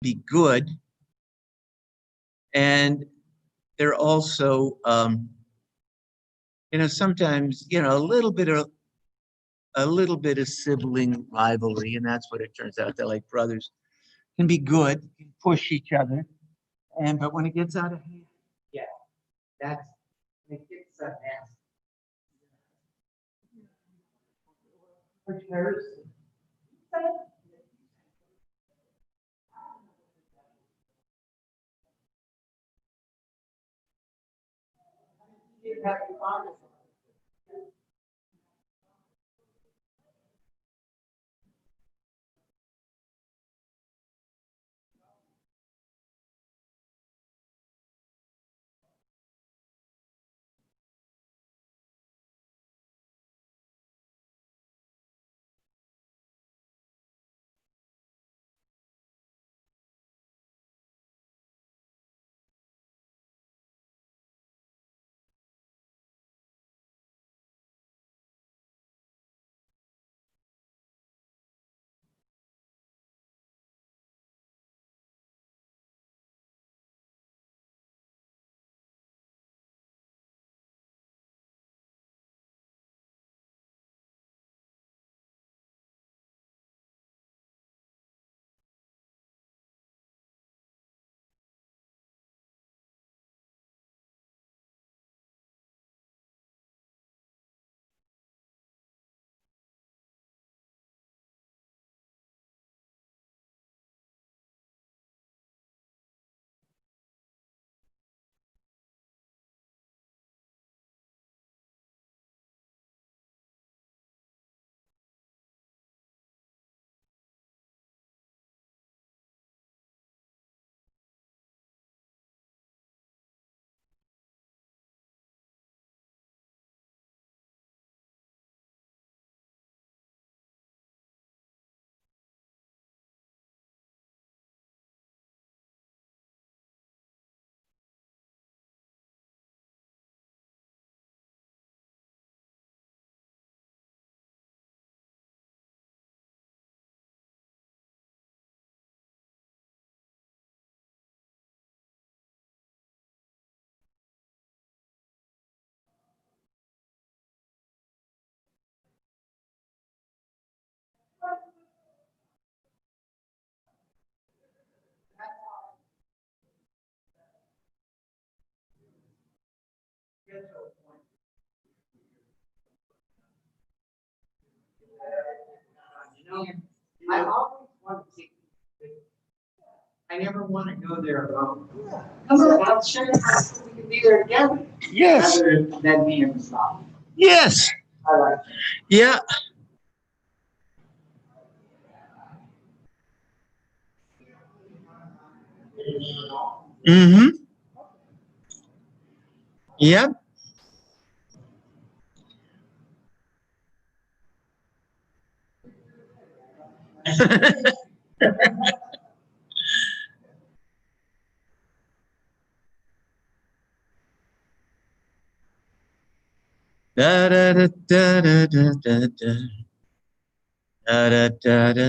be good, and they're also, sometimes, a little bit of sibling rivalry, and that's what it turns out. They're like brothers, can be good, can push each other, but when it gets out of hand, yeah, that's it gets nasty. I always want to take. I never want to go there alone. I'll show you how we can be there together. Yes. Rather than me and stop. Yes. I like that. Yeah. Mm-hmm. Yep. Da da da da da da da da da da da.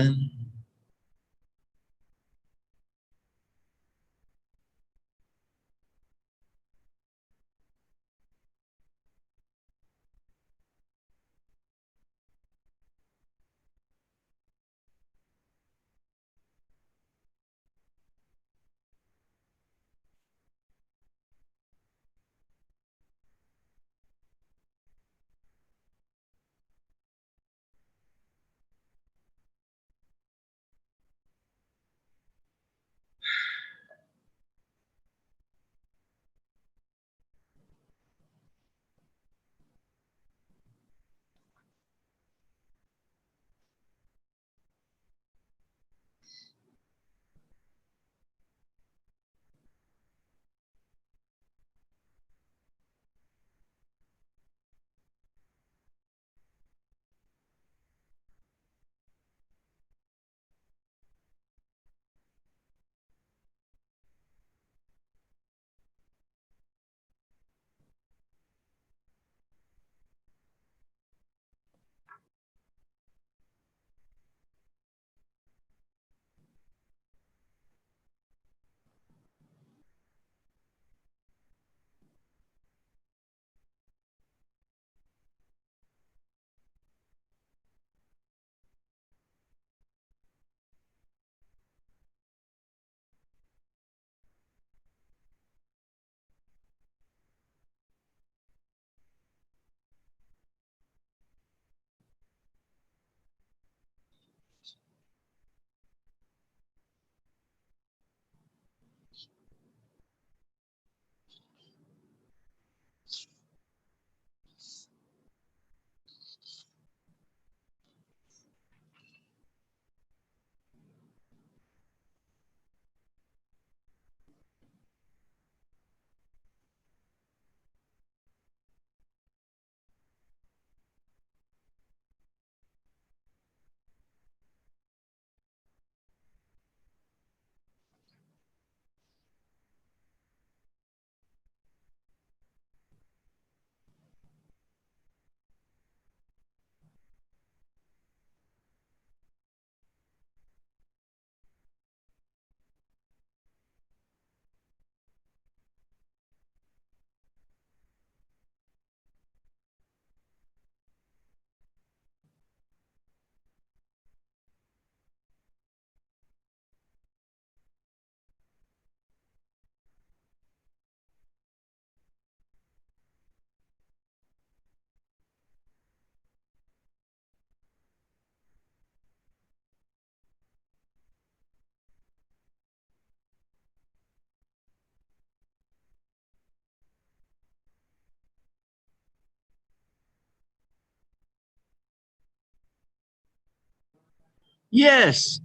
Yes.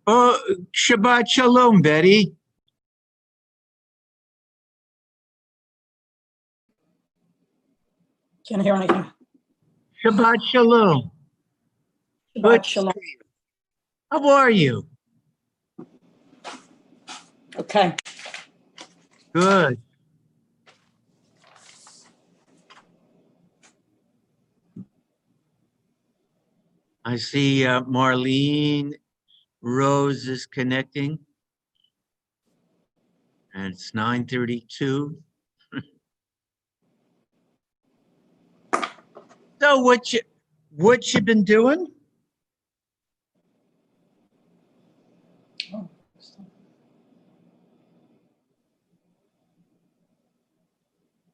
Oh, Shabbat Shalom, Betty. Can't hear anything. Shabbat Shalom. Shabbat Shalom. How are you? Okay. Good. I see Marlene Rose is connecting. And it's 9:32. So what you been doing?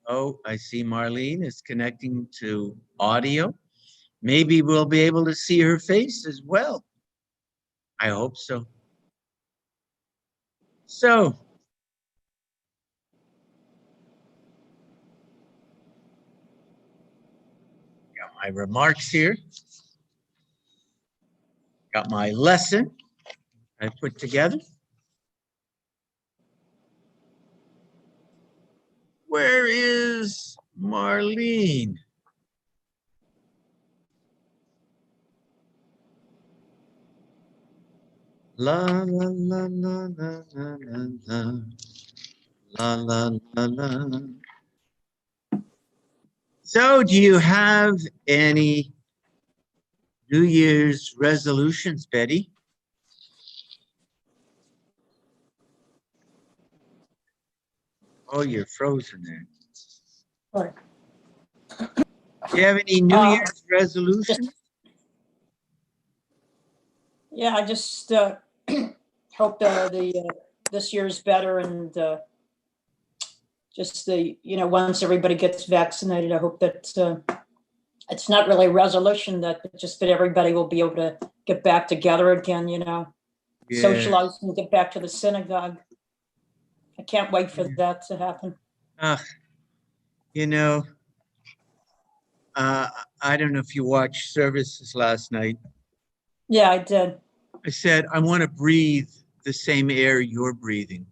Oh, I see Marlene is connecting to audio. Maybe we'll be able to see her face as well. I hope so. So, got my remarks here. Got my lesson I put together. Where is Marlene? La la la la la la la la la la la. So, do you have any New Year's resolutions, Betty? Oh, you're frozen there. Right. Do you have any New Year's resolutions? Yeah, I just hope this year's better, and just once everybody gets vaccinated, I hope that it's not really a resolution, that everybody will be able to get back together again, socialize and get back to the synagogue. I can't wait for that to happen. I don't know if you watched services last night. Yeah, I did. I said, I want to breathe the same air you're breathing.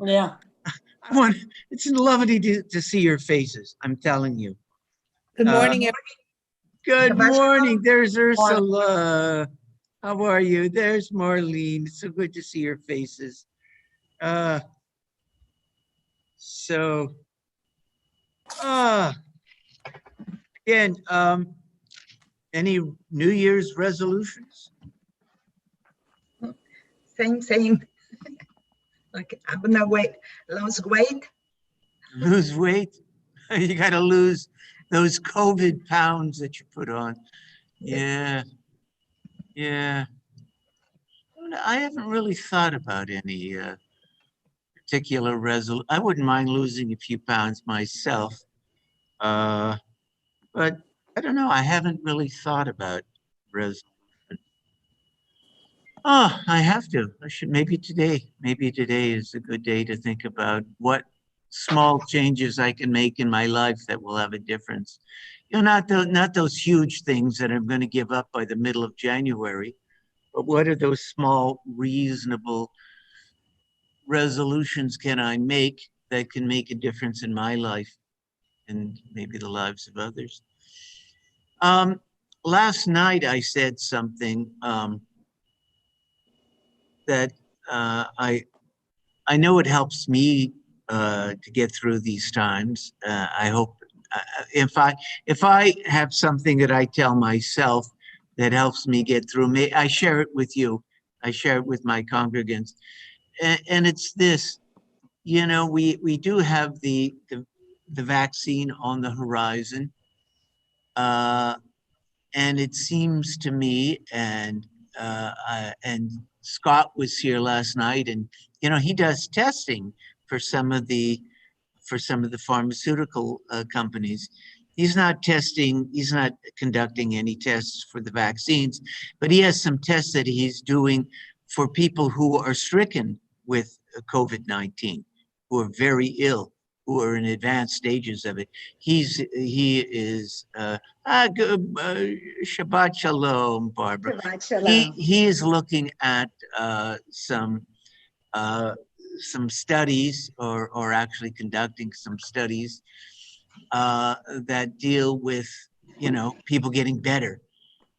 Yeah. It's lovely to see your faces. I'm telling you. Good morning, Good morning. There's Ursula. How are you? There's Marlene. It's so good to see your faces. Again, any New Year's resolutions? Same. Like, I'm gonna lose weight. Lose weight? You got to lose those COVID pounds that you put on. Yeah. I haven't really thought about any particular resolution. I wouldn't mind losing a few pounds myself. But I don't know. I haven't really thought about resolution. Oh, I have to. I should. Maybe today is a good day to think about what small changes I can make in my life that will have a difference. Not those huge things that I'm going to give up by the middle of January, but what are those small, reasonable resolutions can I make that can make a difference in my life and maybe the lives of others? Last night I said something that I know it helps me to get through these times. I hope if I have something that I tell myself that helps me get through, I share it with you. I share it with my congregants, and it's this. We do have the vaccine on the horizon, and it seems to me, and Scott was here last night, and he does testing for some of the pharmaceutical companies. He's not conducting any tests for the vaccines, but he has some tests that he's doing for people who are stricken with COVID-19, who are very ill. who are in advanced stages of it. He is Shabbat Shalom, Barbara. Shabbat shalom. He is looking at some studies, or actually conducting some studies that deal with, people getting better.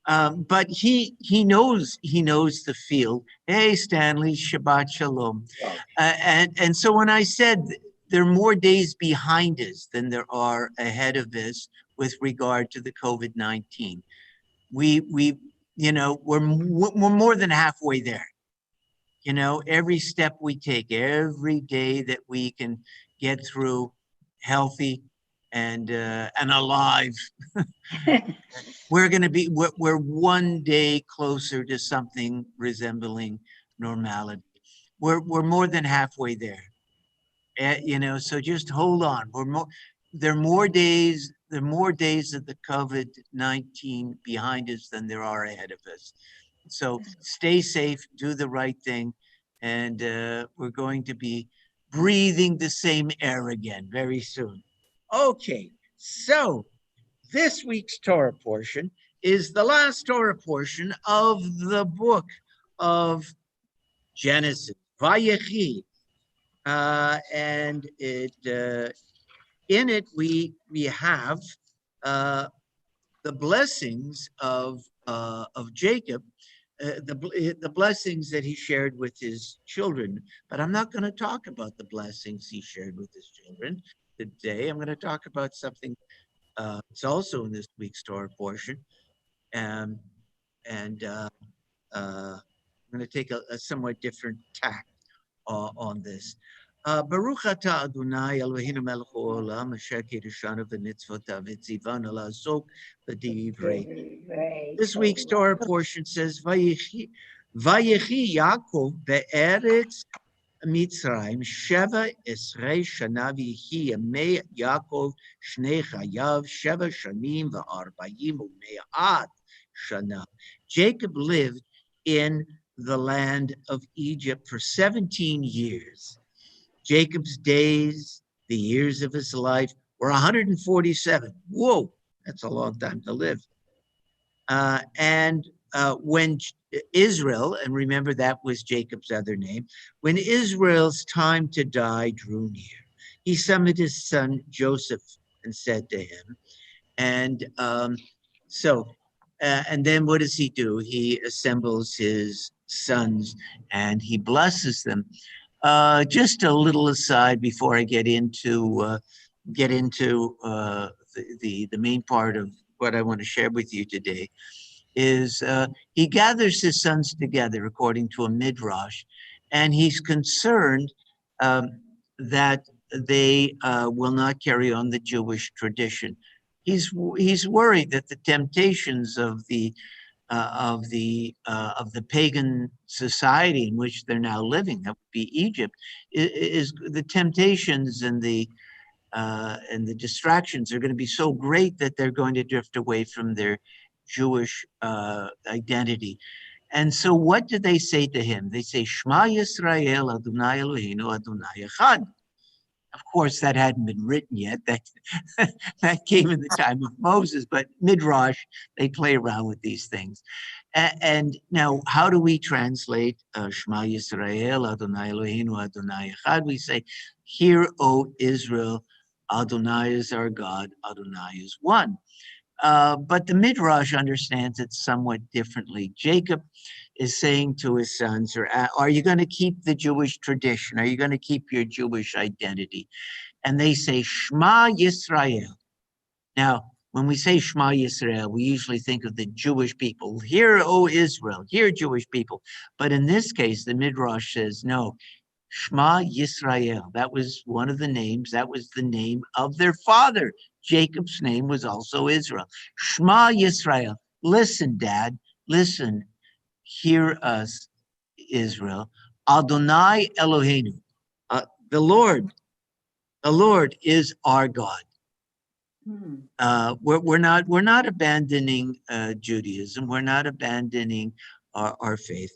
But he knows the field. Hey, Stanley, Shabbat Shalom. And so when I said there are more days behind us than there are ahead of us with regard to the COVID-19, we're more than halfway there. Every step we take, every day that we can get through healthy and alive, we're one day closer to something resembling normality. We're more than halfway there. So just hold on. There are more days of the COVID-19 behind us than there are ahead of us. So stay safe, do the right thing, and we're going to be breathing the same air again very soon. Okay, so this week's Torah portion is the last Torah portion of the book of Genesis, Vayechi, and in it we have the blessings of Jacob, the blessings that he shared with his children. But I'm not going to talk about the blessings he shared with his children today. I'm going to talk about something it's also in this week's Torah portion, and I'm going to take a somewhat different tack on this. Baruch atah Adonai Eloheinu melech haolam asher kiddushanu v'nitzvotav v'tzivanu la'asok b'divrei. This week's Torah portion says, Vayechi Yaakov be'eretz Mitzrayim Sheva Esrei Shana v'Yehi Yamei Yaakov Shnei Chayav Sheva Shanim v'Arbayim u'Me'at Shana. Jacob lived in the land of Egypt for 17 years. Jacob's days, the years of his life, were 147. Whoa, that's a long time to live. And when Israel, and remember that was Jacob's other name, when Israel's time to die drew near, he summoned his son Joseph and said to him, and then what does he do? He assembles his sons and he blesses them. Just a little aside before I get into the main part of what I want to share with you today, is he gathers his sons together according to a midrash, and he's concerned that they will not carry on the Jewish tradition. He's worried that the temptations of the pagan society in which they're now living, that would be Egypt, is the temptations and the distractions are going to be so great that they're going to drift away from their Jewish identity. And so what do they say to him? They say, Shema Yisrael Adonai Eloheinu Adonai Echad. Of course, that hadn't been written yet. That came in the time of Moses, but Midrash, they play around with these things. And now, how do we translate Shema Yisrael, Adonai Eloheinu, Adonai Echad? We say, Hear, O Israel, Adonai is our God, Adonai is one. But the Midrash understands it somewhat differently. Jacob is saying to his sons, are you going to keep the Jewish tradition? Are you going to keep your Jewish identity? And they say, Shema Yisrael. Now, when we say Shema Yisrael, we usually think of the Jewish people. Hear, O Israel, hear, Jewish people. But in this case, the Midrash says, no, Shema Yisrael. That was one of the names. That was the name of their father. Jacob's name was also Israel. Shema Yisrael. Listen, Dad. Listen. Hear us, Israel. Adonai Eloheinu. The Lord is our God. We're not abandoning Judaism. We're not abandoning our faith.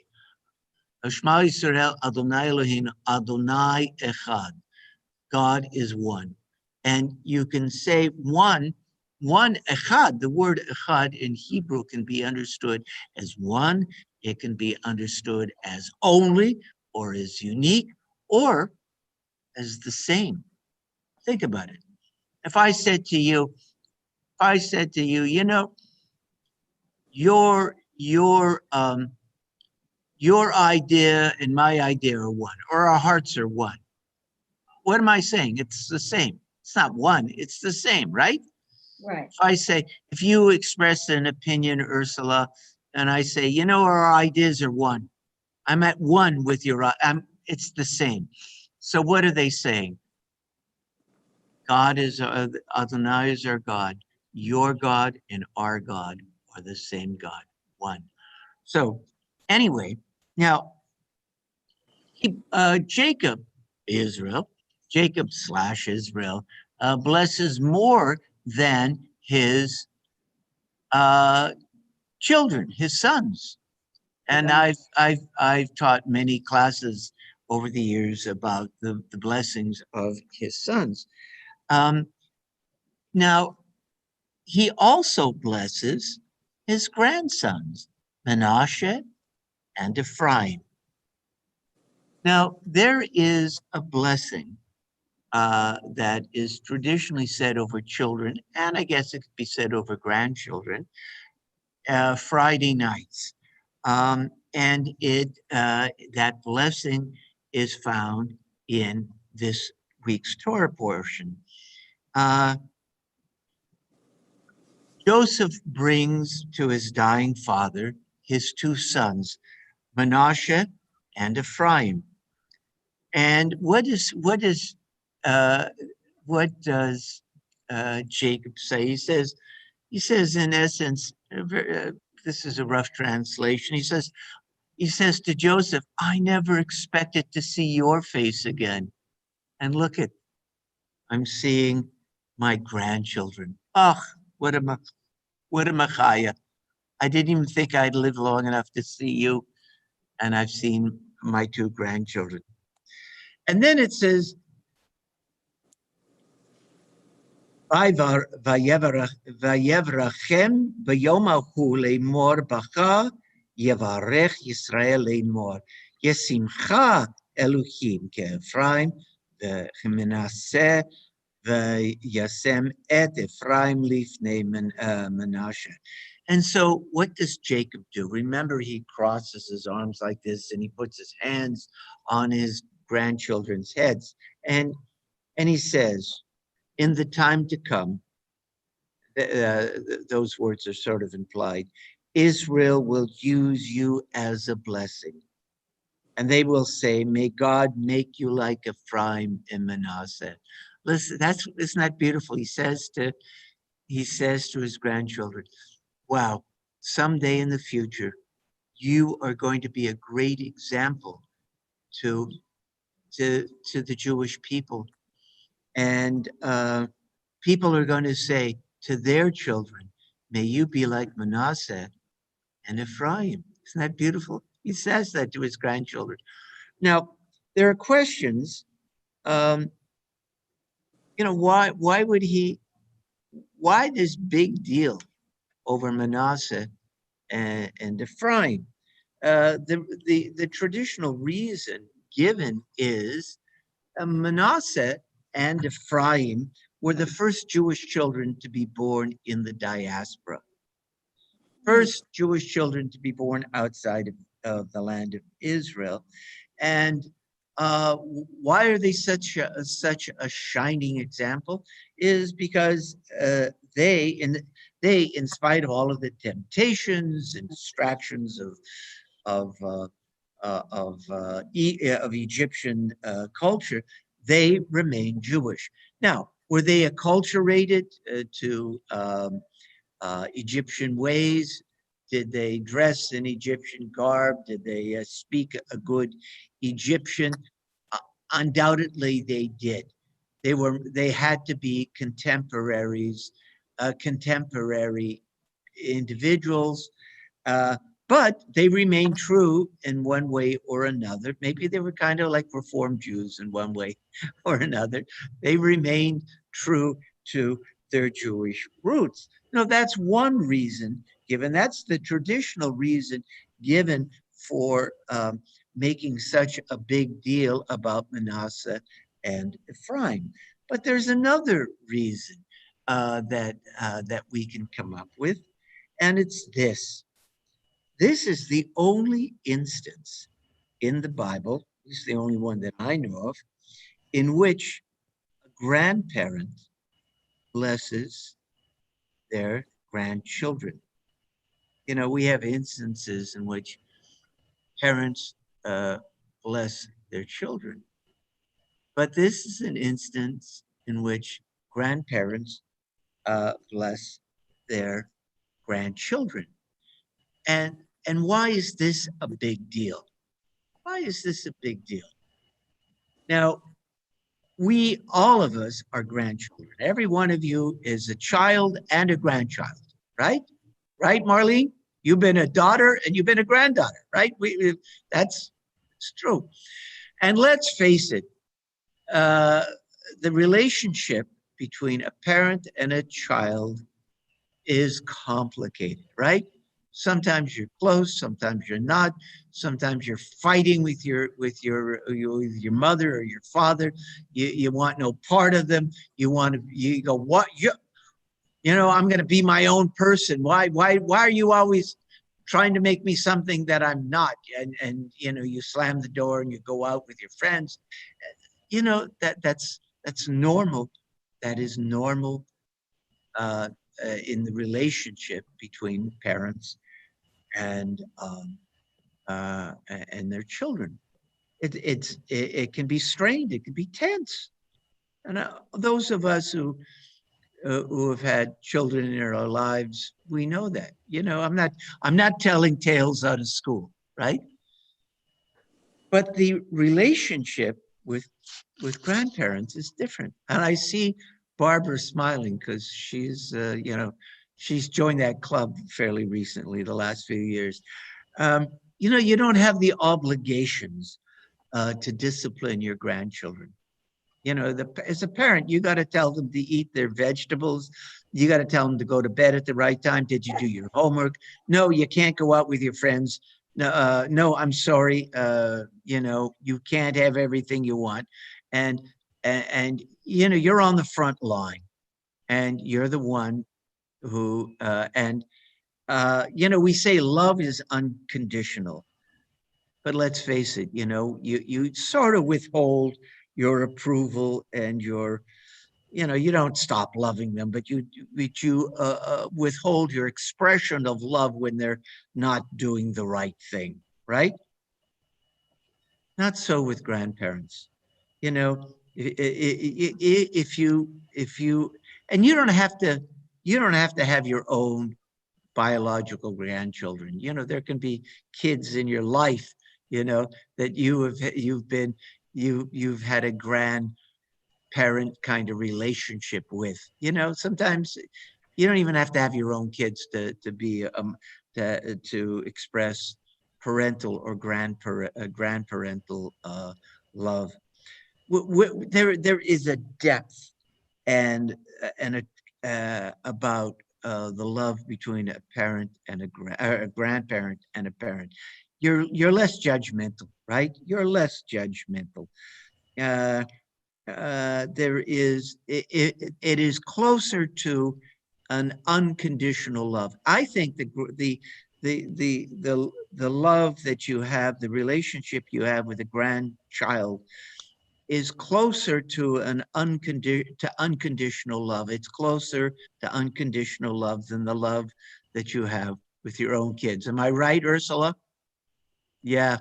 Shema Yisrael, Adonai Eloheinu, Adonai Echad. God is one. And you can say one echad. The word echad in Hebrew can be understood as one. It can be understood as only, or as unique, or as the same. Think about it. If I said to you, you know, your idea and my idea are one, or our hearts are one. What am I saying? It's the same. It's not one, it's the same, right? Right. If I say, if you express an opinion, Ursula, and I say, you know, our ideas are one. I'm at one with your, it's the same. So what are they saying? God is, Adonai is our God. Your God and our God are the same God, one. So anyway, now, Jacob / Israel, blesses more than his children, his sons. And I've taught many classes over the years about the blessings of his sons. Now, he also blesses his grandsons, Manasseh and Ephraim. Now, there is a blessing that is traditionally said over children, and I guess it could be said over grandchildren, Friday nights. And that blessing is found in this week's Torah portion. Joseph brings to his dying father his two sons, Manasseh and Ephraim. And what does Jacob say? He says in essence, this is a rough translation. He says to Joseph, I never expected to see your face again. And look at, I'm seeing my grandchildren. Oh, what a machaya. I didn't even think I'd live long enough to see you. And I've seen my two grandchildren. And then it says, Vayevrachem b'yom hahu le'mor bacha yevarech Yisrael le'mor yesimcha Elohim ke'Ephraim v'Manasseh v'yasem et Ephraim lifnei Manasseh. And so what does Jacob do? Remember, he crosses his arms like this and he puts his hands on his grandchildren's heads. And he says, in the time to come, those words are sort of implied, Israel will use you as a blessing. And they will say, may God make you like Ephraim and Manasseh. Listen, isn't that beautiful? He says to his grandchildren, wow, someday in the future, you are going to be a great example to the Jewish people. And people are going to say to their children, may you be like Manasseh and Ephraim. Isn't that beautiful? He says that to his grandchildren. Now, there are questions. Why this big deal over Manasseh and Ephraim? The traditional reason given is Manasseh and Ephraim were the first Jewish children to be born in the diaspora. First Jewish children to be born outside of the land of Israel. And why are they such a shining example? Is because they, in spite of all of the temptations and distractions of Egyptian culture, they remain Jewish. Now, were they acculturated to Egyptian ways? Did they dress in Egyptian garb? Did they speak a good Egyptian? Undoubtedly, they did. They had to be contemporary individuals. But they remain true in one way or another. Maybe they were kind of like Reformed Jews in one way or another. They remained true to their Jewish roots. Now, that's one reason given. That's the traditional reason given for making such a big deal about Manasseh and Ephraim. But there's another reason that we can come up with, and it's this. This is the only instance in the Bible, this is the only one that I know of, in which a grandparent blesses their grandchildren. You know, we have instances in which parents bless their children, but this is an instance in which grandparents bless their grandchildren. And why is this a big deal? Why is this a big deal? Now, all of us are grandchildren. Every one of you is a child and a grandchild, right? Right, Marlene? You've been a daughter and you've been a granddaughter, right? That's true. And let's face it, the relationship between a parent and a child is complicated, right? Sometimes you're close, sometimes you're not. Sometimes you're fighting with your mother or your father. You want no part of them. You go, what? I'm going to be my own person. Why are you always trying to make me something that I'm not? And you slam the door and you go out with your friends. That's normal. That is normal in the relationship between parents and their children. It can be strained. It can be tense. And those of us who have had children in our lives, we know that. I'm not telling tales out of school, right? But the relationship with grandparents is different. And I see Barbara smiling because she's joined that club fairly recently, the last few years. You don't have the obligations to discipline your grandchildren. As a parent, you got to tell them to eat their vegetables. You got to tell them to go to bed at the right time. Did you do your homework? No, you can't go out with your friends. No, I'm sorry. You can't have everything you want. And you're on the front line and you're the one who, we say love is unconditional, but let's face it, you sort of withhold your approval and you don't stop loving them, but you withhold your expression of love when they're not doing the right thing, right? Not so with grandparents. If you and you don't have to have your own biological grandchildren. There can be kids in your life, that you've had a grandparent kind of relationship with. Sometimes you don't even have to have your own kids to express parental or grandparental love. There is a depth and about the love between a parent and a grandparent and a parent. You're less judgmental, right? You're less judgmental. It is closer to an unconditional love. I think the love that you have, the relationship you have with a grandchild, is closer to unconditional love. It's closer to unconditional love than the love that you have with your own kids. Am I right, Ursula? Yeah.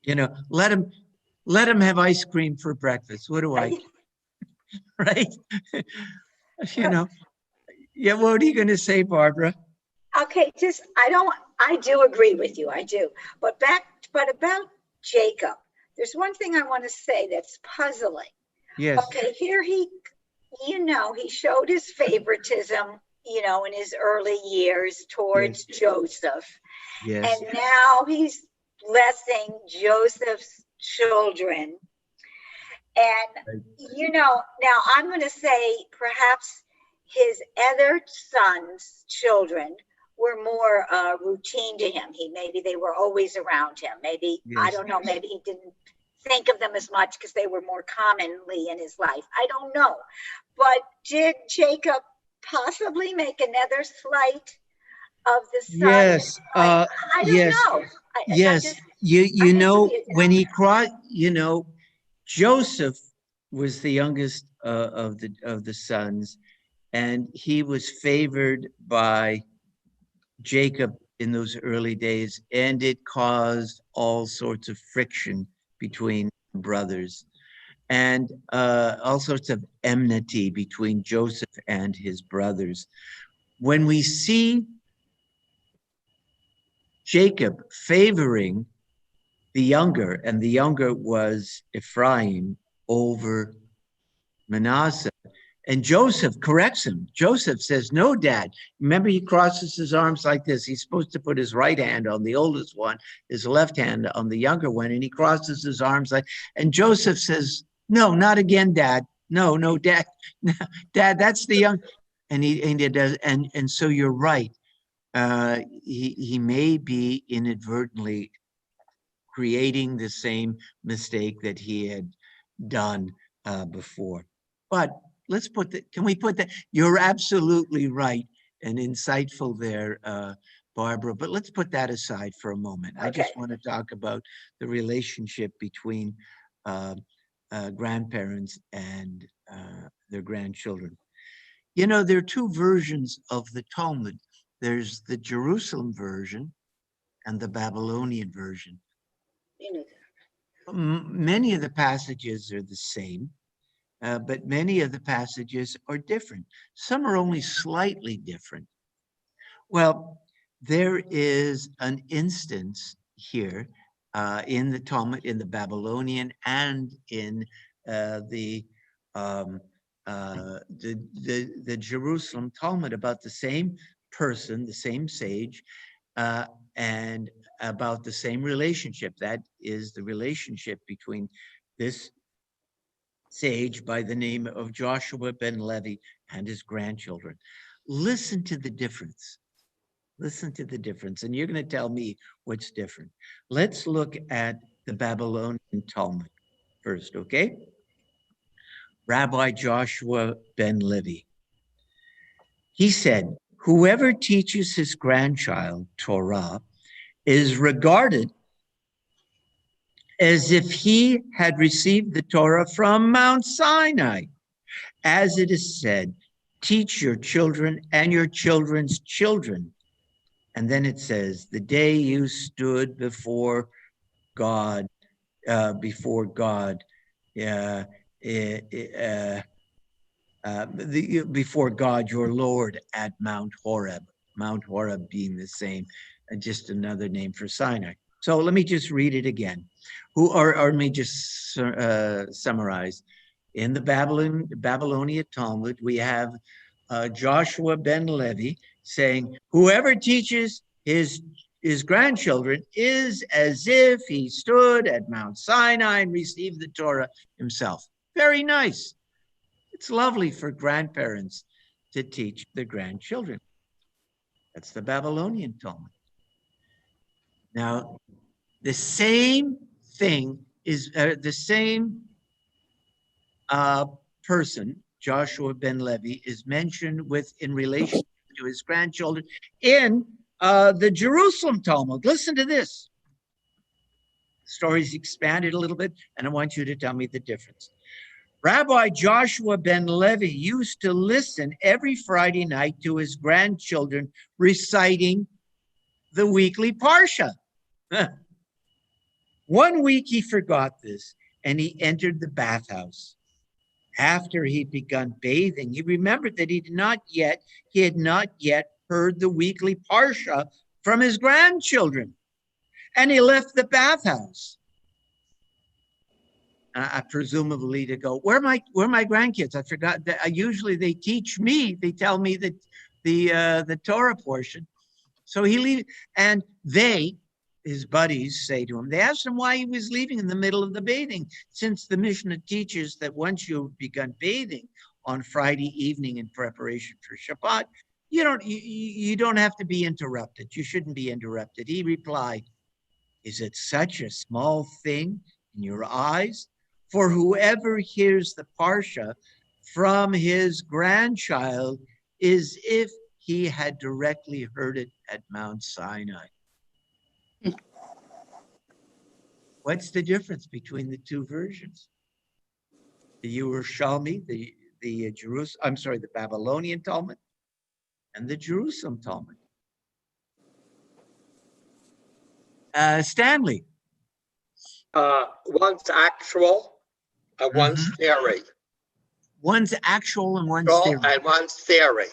Let them have ice cream for breakfast. What do I? Right? Yeah, what are you going to say, Barbara? Okay, I do agree with you, I do. But about Jacob, there's one thing I want to say that's puzzling. Yes. Okay, here he showed his favoritism, you know, in his early years towards Joseph. Yes. And now he's blessing Joseph's children. And, you know, now I'm going to say perhaps his other sons' children were more routine to him. Maybe they were always around him. Maybe, Yes. I don't know, maybe he didn't think of them as much because they were more commonly in his life. I don't know. But did Jacob possibly make another slight of the son? Yes. I don't yes. know. Yes. You know, when he cried, you know, Joseph was the youngest of the sons, and he was favored by Jacob in those early days, and it caused all sorts of friction between brothers and all sorts of enmity between Joseph and his brothers. When we see Jacob favoring the younger, and the younger was Ephraim over Manasseh, and Joseph corrects him. Joseph says, no, Dad. Remember, he crosses his arms like this. He's supposed to put his right hand on the oldest one, his left hand on the younger one, and he crosses his arms like, and Joseph says, no, not again, Dad. No, no, Dad. Dad, that's the young. And he does, and so you're right. He may be inadvertently creating the same mistake that he had done before. But let's put that, can we put that? You're absolutely right and insightful there, Barbara, but let's put that aside for a moment. Okay. I just want to talk about the relationship between grandparents and their grandchildren. You know, there are two versions of the Talmud. There's the Jerusalem version and the Babylonian version. Many of the passages are the same, but many of the passages are different. Some are only slightly different. Well, there is an instance here in the Talmud, in the Babylonian and in the Jerusalem Talmud about the same person, the same sage, and about the same relationship. That is the relationship between this sage by the name of Joshua ben Levi and his grandchildren. Listen to the difference. Listen to the difference, and you're going to tell me what's different. Let's look at the Babylonian Talmud first, okay? Rabbi Joshua ben Levi. He said, whoever teaches his grandchild Torah is regarded as if he had received the Torah from Mount Sinai. As it is said, teach your children and your children's children. And then it says, the day you stood before God, before God your Lord at Mount Horeb being the same, just another name for Sinai. So let me just read it again. Or let me just summarize. In the Babylonian Talmud, we have Joshua ben Levi saying, whoever teaches his grandchildren is as if he stood at Mount Sinai and received the Torah himself. Very nice. It's lovely for grandparents to teach their grandchildren. That's the Babylonian Talmud. Now, the same thing is the same person, Joshua ben Levi, is mentioned in relation to his grandchildren in the Jerusalem Talmud. Listen to this. The story's expanded a little bit, and I want you to tell me the difference. Rabbi Joshua ben Levi used to listen every Friday night to his grandchildren reciting the weekly Parsha. One week he forgot this, and he entered the bathhouse. After he'd begun bathing, he remembered that he had not yet heard the weekly Parsha from his grandchildren, and he left the bathhouse. Presumably to go, where are my grandkids? I forgot that usually they teach me. They tell me that the Torah portion. So he leaves, and his buddies say to him, they asked him why he was leaving in the middle of the bathing, since the Mishnah teaches that once you've begun bathing on Friday evening in preparation for Shabbat, you don't have to be interrupted. You shouldn't be interrupted. He replied, is it such a small thing in your eyes? For whoever hears the Parsha from his grandchild is if he had directly heard it at Mount Sinai. What's the difference between the two versions? The Yerushalmi, the Babylonian Talmud, and the Jerusalem Talmud. Stanley. One's actual and one's theory. One's actual and one's theory. And one's theory.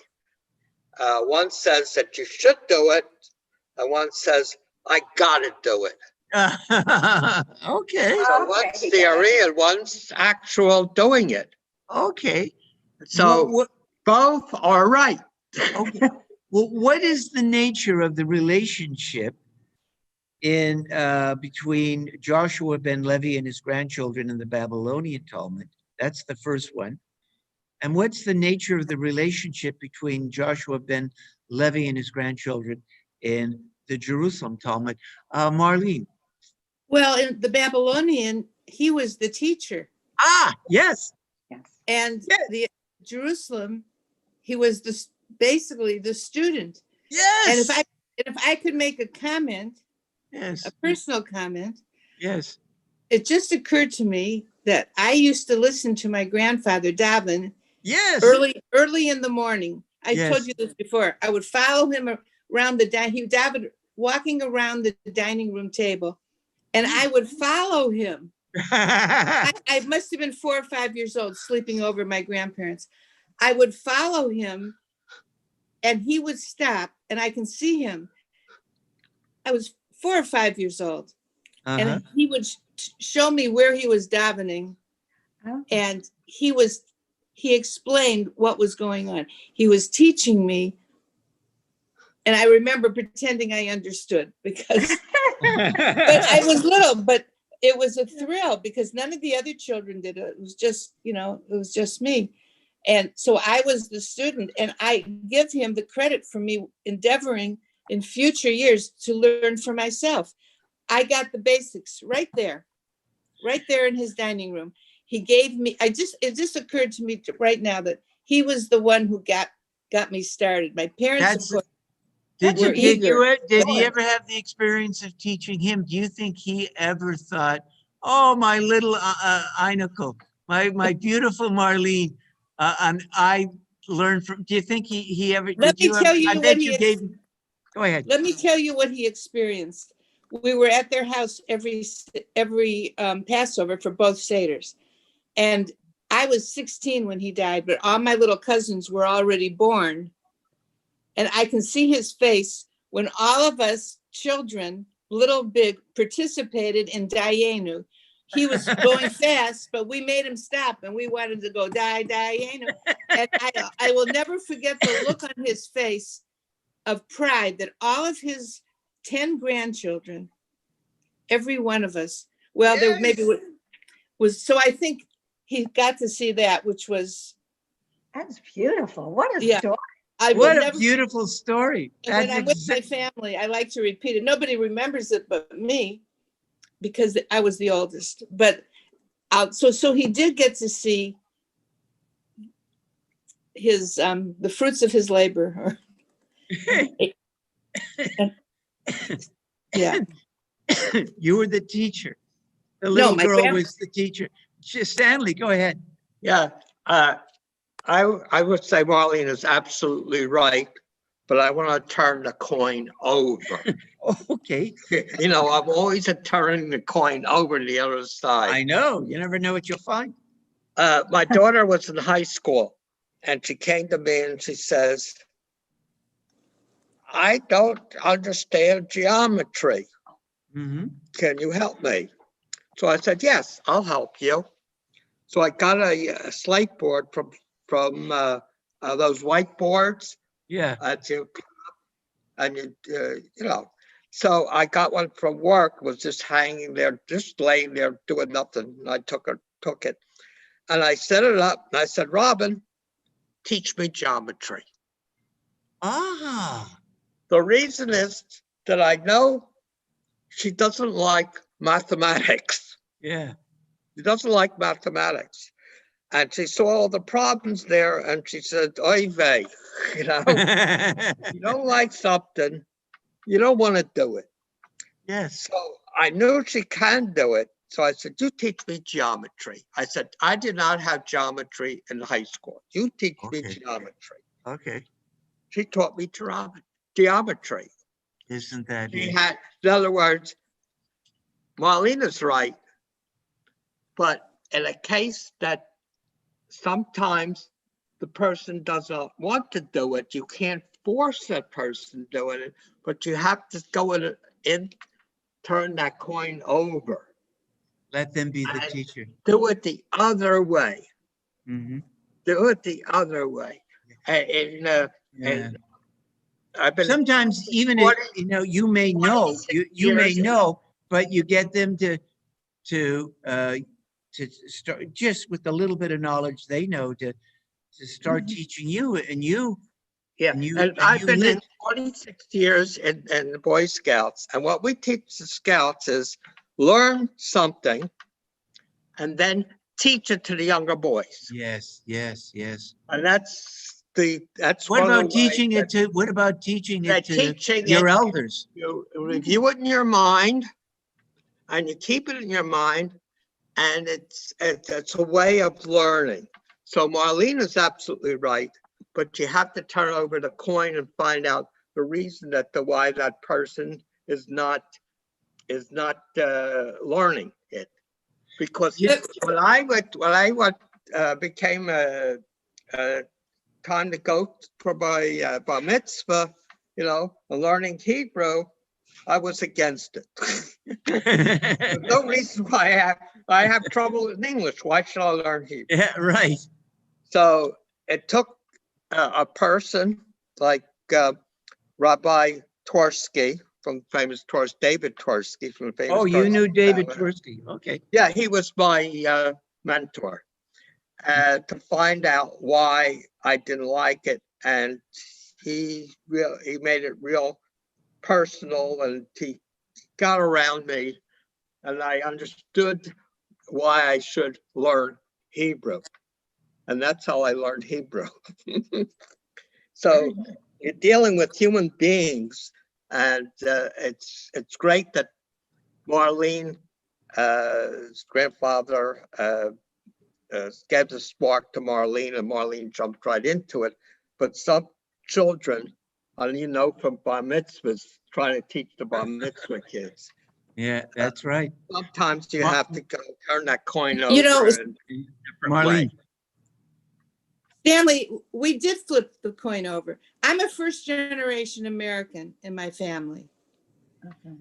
One says that you should do it, and one says, I gotta do it. Okay. So one's theory and one's actual doing it. Okay. So both are right. Okay. Well, what is the nature of the relationship between Joshua ben Levi and his grandchildren in the Babylonian Talmud? That's the first one. And what's the nature of the relationship between Joshua ben Levi and his grandchildren in the Jerusalem Talmud? Marlene. Well, in the Babylonian, he was the teacher. Yes. And the Jerusalem, he was basically the student. Yes. And if I could make a comment, yes, a personal comment. Yes. It just occurred to me that I used to listen to my grandfather daven. Yes. Early in the morning. I told you this before. I would follow him around he would daven walking around the dining room table, and I would follow him. I must have been 4 or 5 years old, sleeping over my grandparents. I would follow him, and he would stop, and I can see him. I was 4 or 5 years old, and he would show me where he was davening, and he explained what was going on. He was teaching me, and I remember pretending I understood because but I was little, but it was a thrill because none of the other children did it. It was just, it was just me. And so I was the student, and I give him the credit for me endeavoring in future years to learn for myself. I got the basics right there in his dining room. He gave me, it just occurred to me right now that he was the one who got me started. My parents, of course, did he ever have the experience of teaching him? Do you think he ever thought, oh, my little Einikel, my beautiful Marlene, and I learned from, do you think he ever, go ahead. Let me tell you what he experienced. We were at their house every Passover for both Seders. And I was 16 when he died, but all my little cousins were already born. And I can see his face when all of us children, little big, participated in Dayenu. He was going fast, but we made him stop, and we wanted to go Dayenu. And I will never forget the look on his face of pride that all of his 10 grandchildren, every one of us, there maybe was, so I think he got to see that, which was. That's beautiful. What a story. What a beautiful story. And when I'm with my family, I like to repeat it. Nobody remembers it but me because I was the oldest. But so he did get to see his the fruits of his labor. Yeah. You were the teacher. The little girl was the teacher. Stanley, go ahead. Yeah. I would say Marlene is absolutely right, but I want to turn the coin over. Okay. I'm always turning the coin over to the other side. I know. You never know what you'll find. My daughter was in high school, and she came to me and she says, I don't understand geometry. Mm-hmm. Can you help me? So I said, yes, I'll help you. So I got a slate board from those whiteboards, Yeah. And you know, so I got one from work, was just hanging there, just laying there doing nothing. And I took it, and I set it up, and I said, Robin, teach me geometry. Ah. The reason is that I know she doesn't like mathematics. Yeah. She doesn't like mathematics. And she saw all the problems there, and she said, oy vey, you know, you don't like something, you don't want to do it. Yes. So I knew she can do it. So I said, you teach me geometry. I said, I did not have geometry in high school. You teach me geometry. Okay. She taught me geometry. Isn't that She it? had, in other words, Marlena's right. But in a case that sometimes the person does not want to do it, you can't force that person doing it, but you have to go in, turn that coin over. Let them be the teacher. Do it the other way. Mm-hmm. Do it the other way. And I've been sometimes even if, you know, you may know, but you get them to start just with a little bit of knowledge they know to start teaching you, and you. Yeah, and I've been in 26 years in the Boy Scouts, and what we teach the Scouts is learn something and then teach it to the younger boys. Yes, yes, yes. And that's what about teaching it to your elders? You review it in your mind, and you keep it in your mind, and it's a way of learning. So Marlene is absolutely right, but you have to turn over the coin and find out the reason why that person is not learning it. Because when I became time to go for my bar mitzvah, you know, learning Hebrew, I was against it. There's no reason why I have trouble in English. Why should I learn Hebrew? Yeah, right. So it took a person like Rabbi Twersky from famous David Twersky from the famous. Oh, you knew David Twersky. Okay. Yeah, he was my mentor. To find out why I didn't like it, and he made it real personal, and he got around me, and I understood why I should learn Hebrew, and that's how I learned Hebrew. So you're dealing with human beings, and it's great that Marlene's grandfather gave the spark to Marlene, and Marlene jumped right into it. But some children, you know, from bar mitzvahs, trying to teach the bar mitzvah kids. Yeah, that's right. Sometimes you have to go turn that coin over. You know, Marlene. Stanley, we did flip the coin over. I'm a first generation American in my family. Okay.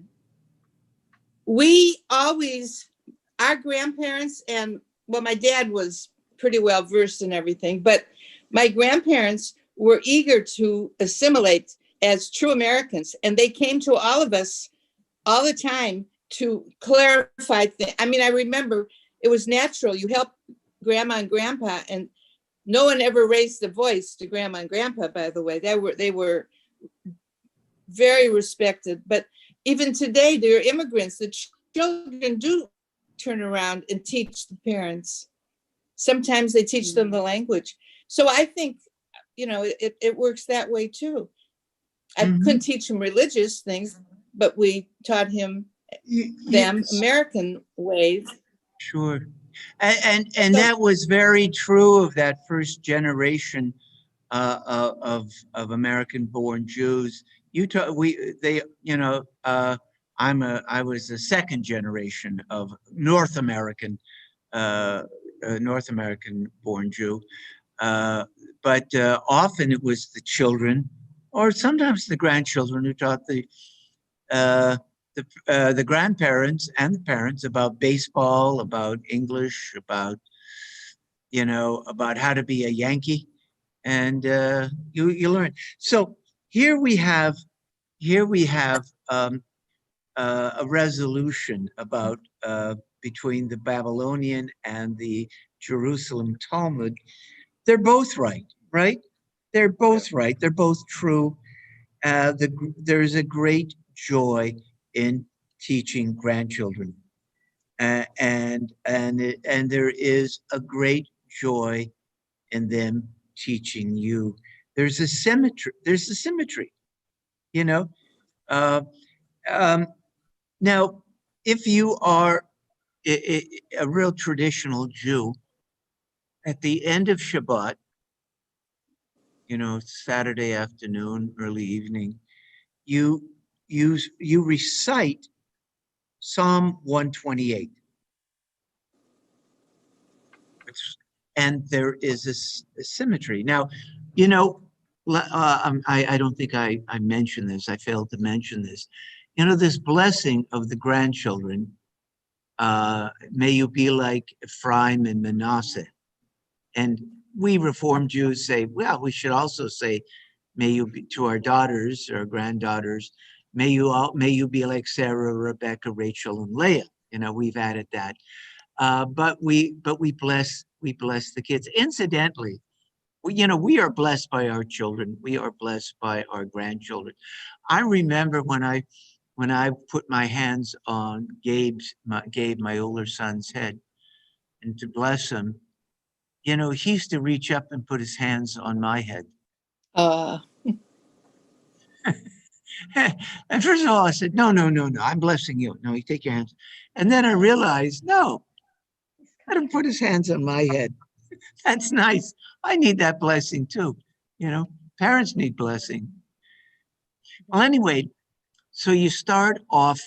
We always, our grandparents and, well, my dad was pretty well versed in everything, but my grandparents were eager to assimilate as true Americans. And they came to all of us all the time to clarify things. I mean, I remember it was natural. You help grandma and grandpa, and no one ever raised the voice to grandma and grandpa, by the way. They were very respected. But even today, they're immigrants. The children do turn around and teach the parents. Sometimes they teach them the language. So I think, you know, it works that way too. I couldn't teach him religious things, but we taught him them American ways. Sure. And so, that was very true of that first generation of American born Jews. I was the second generation of North American born Jew. But often it was the children, or sometimes the grandchildren, who taught the grandparents and the parents about baseball, about English, about how to be a Yankee. and you learn. So here we have a resolution about between the Babylonian and the Jerusalem Talmud. They're both right, right? They're both right. They're both true. There's a great joy in teaching grandchildren, and there is a great joy in them teaching you. There's a symmetry. There's a symmetry, you know. Uh, um, Now, if you are a real traditional Jew, at the end of Shabbat, Saturday afternoon, early evening, you recite Psalm 128. And there is a symmetry. Now, I don't think I mentioned this. I failed to mention this. This blessing of the grandchildren, may you be like Ephraim and Manasseh. And we Reformed Jews say, well, we should also say, may you be to our daughters or granddaughters, may you be like Sarah, Rebecca, Rachel, and Leah. We've added that. But we bless the kids. Incidentally, we are blessed by our children. We are blessed by our grandchildren. I remember when I put my hands on Gabe, my older son's head, and to bless him, he used to reach up and put his hands on my head. And first of all, I said, no, I'm blessing you. No, you take your hands. And then I realized, no, let him put his hands on my head. That's nice. I need that blessing too. Parents need blessing. Well, anyway, so you start off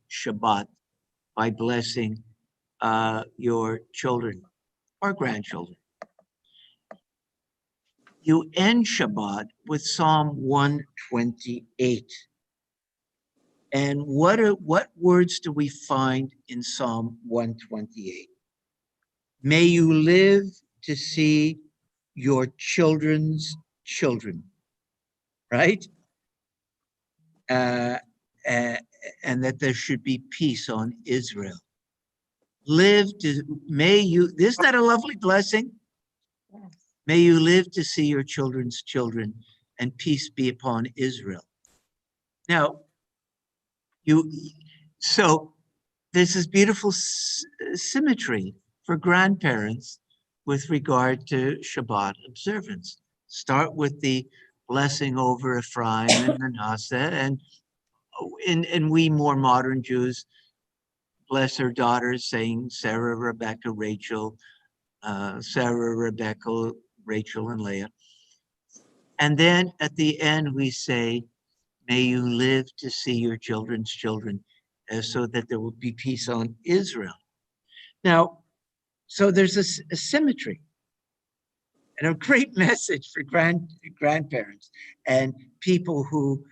Shabbat by blessing your children or grandchildren. You end Shabbat with Psalm 128. And what words do we find in Psalm 128? May you live to see your children's children, right? And that there should be peace on Israel. Isn't that a lovely blessing? Yes. May you live to see your children's children, and peace be upon Israel. Now, so there's this beautiful symmetry for grandparents with regard to Shabbat observance. Start with the blessing over Ephraim and Manasseh, and we more modern Jews bless their daughters, saying Sarah, Rebecca, Rachel, Rachel, and Leah. And then at the end we say, may you live to see your children's children, so that there will be peace on Israel. Now, so there's a symmetry and a great message for grandparents and people who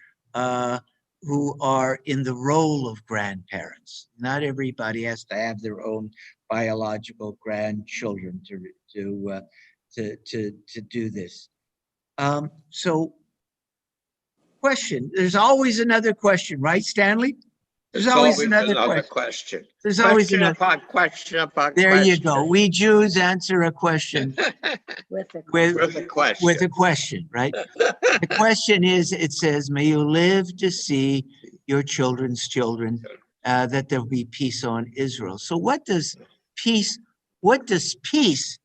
are in the role of grandparents. Not everybody has to have their own biological grandchildren to do this. So, question. There's always another question, right, Stanley? There's always another question. There's always question upon question upon there question. You go. We Jews answer a question with a question. With a question, right? The question is, it says, may you live to see your children's children, that there will be peace on Israel. So what does peace,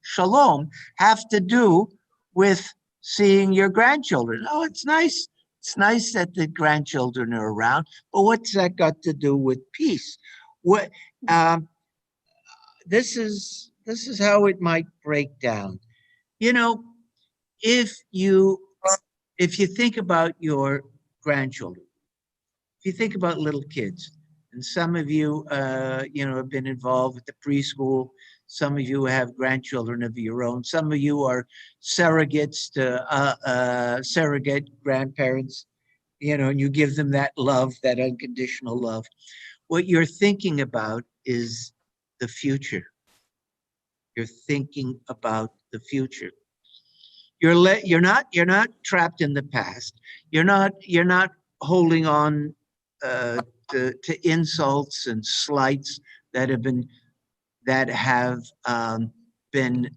shalom, have to do with seeing your grandchildren? Oh, it's nice. It's nice that the grandchildren are around, but what's that got to do with peace? This is how it might break down. If you think about your grandchildren, if you think about little kids, and some of you, have been involved with the preschool. Some of you have grandchildren of your own. Some of you are surrogates to surrogate grandparents, and you give them that love, that unconditional love. What you're thinking about is the future. You're thinking about the future. You're not trapped in the past. You're not holding on to insults and slights that have been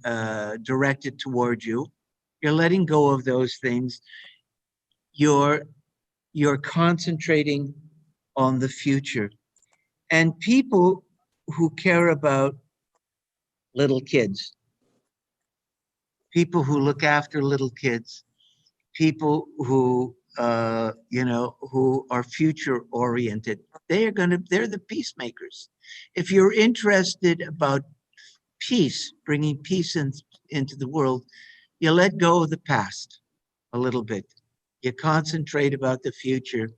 directed toward you. You're letting go of those things. You're concentrating on the future. And people who care about little kids, people who look after little kids, people who who are future oriented, they're the peacemakers. If you're interested about peace, bringing peace into the world, you let go of the past a little bit. You concentrate about the future,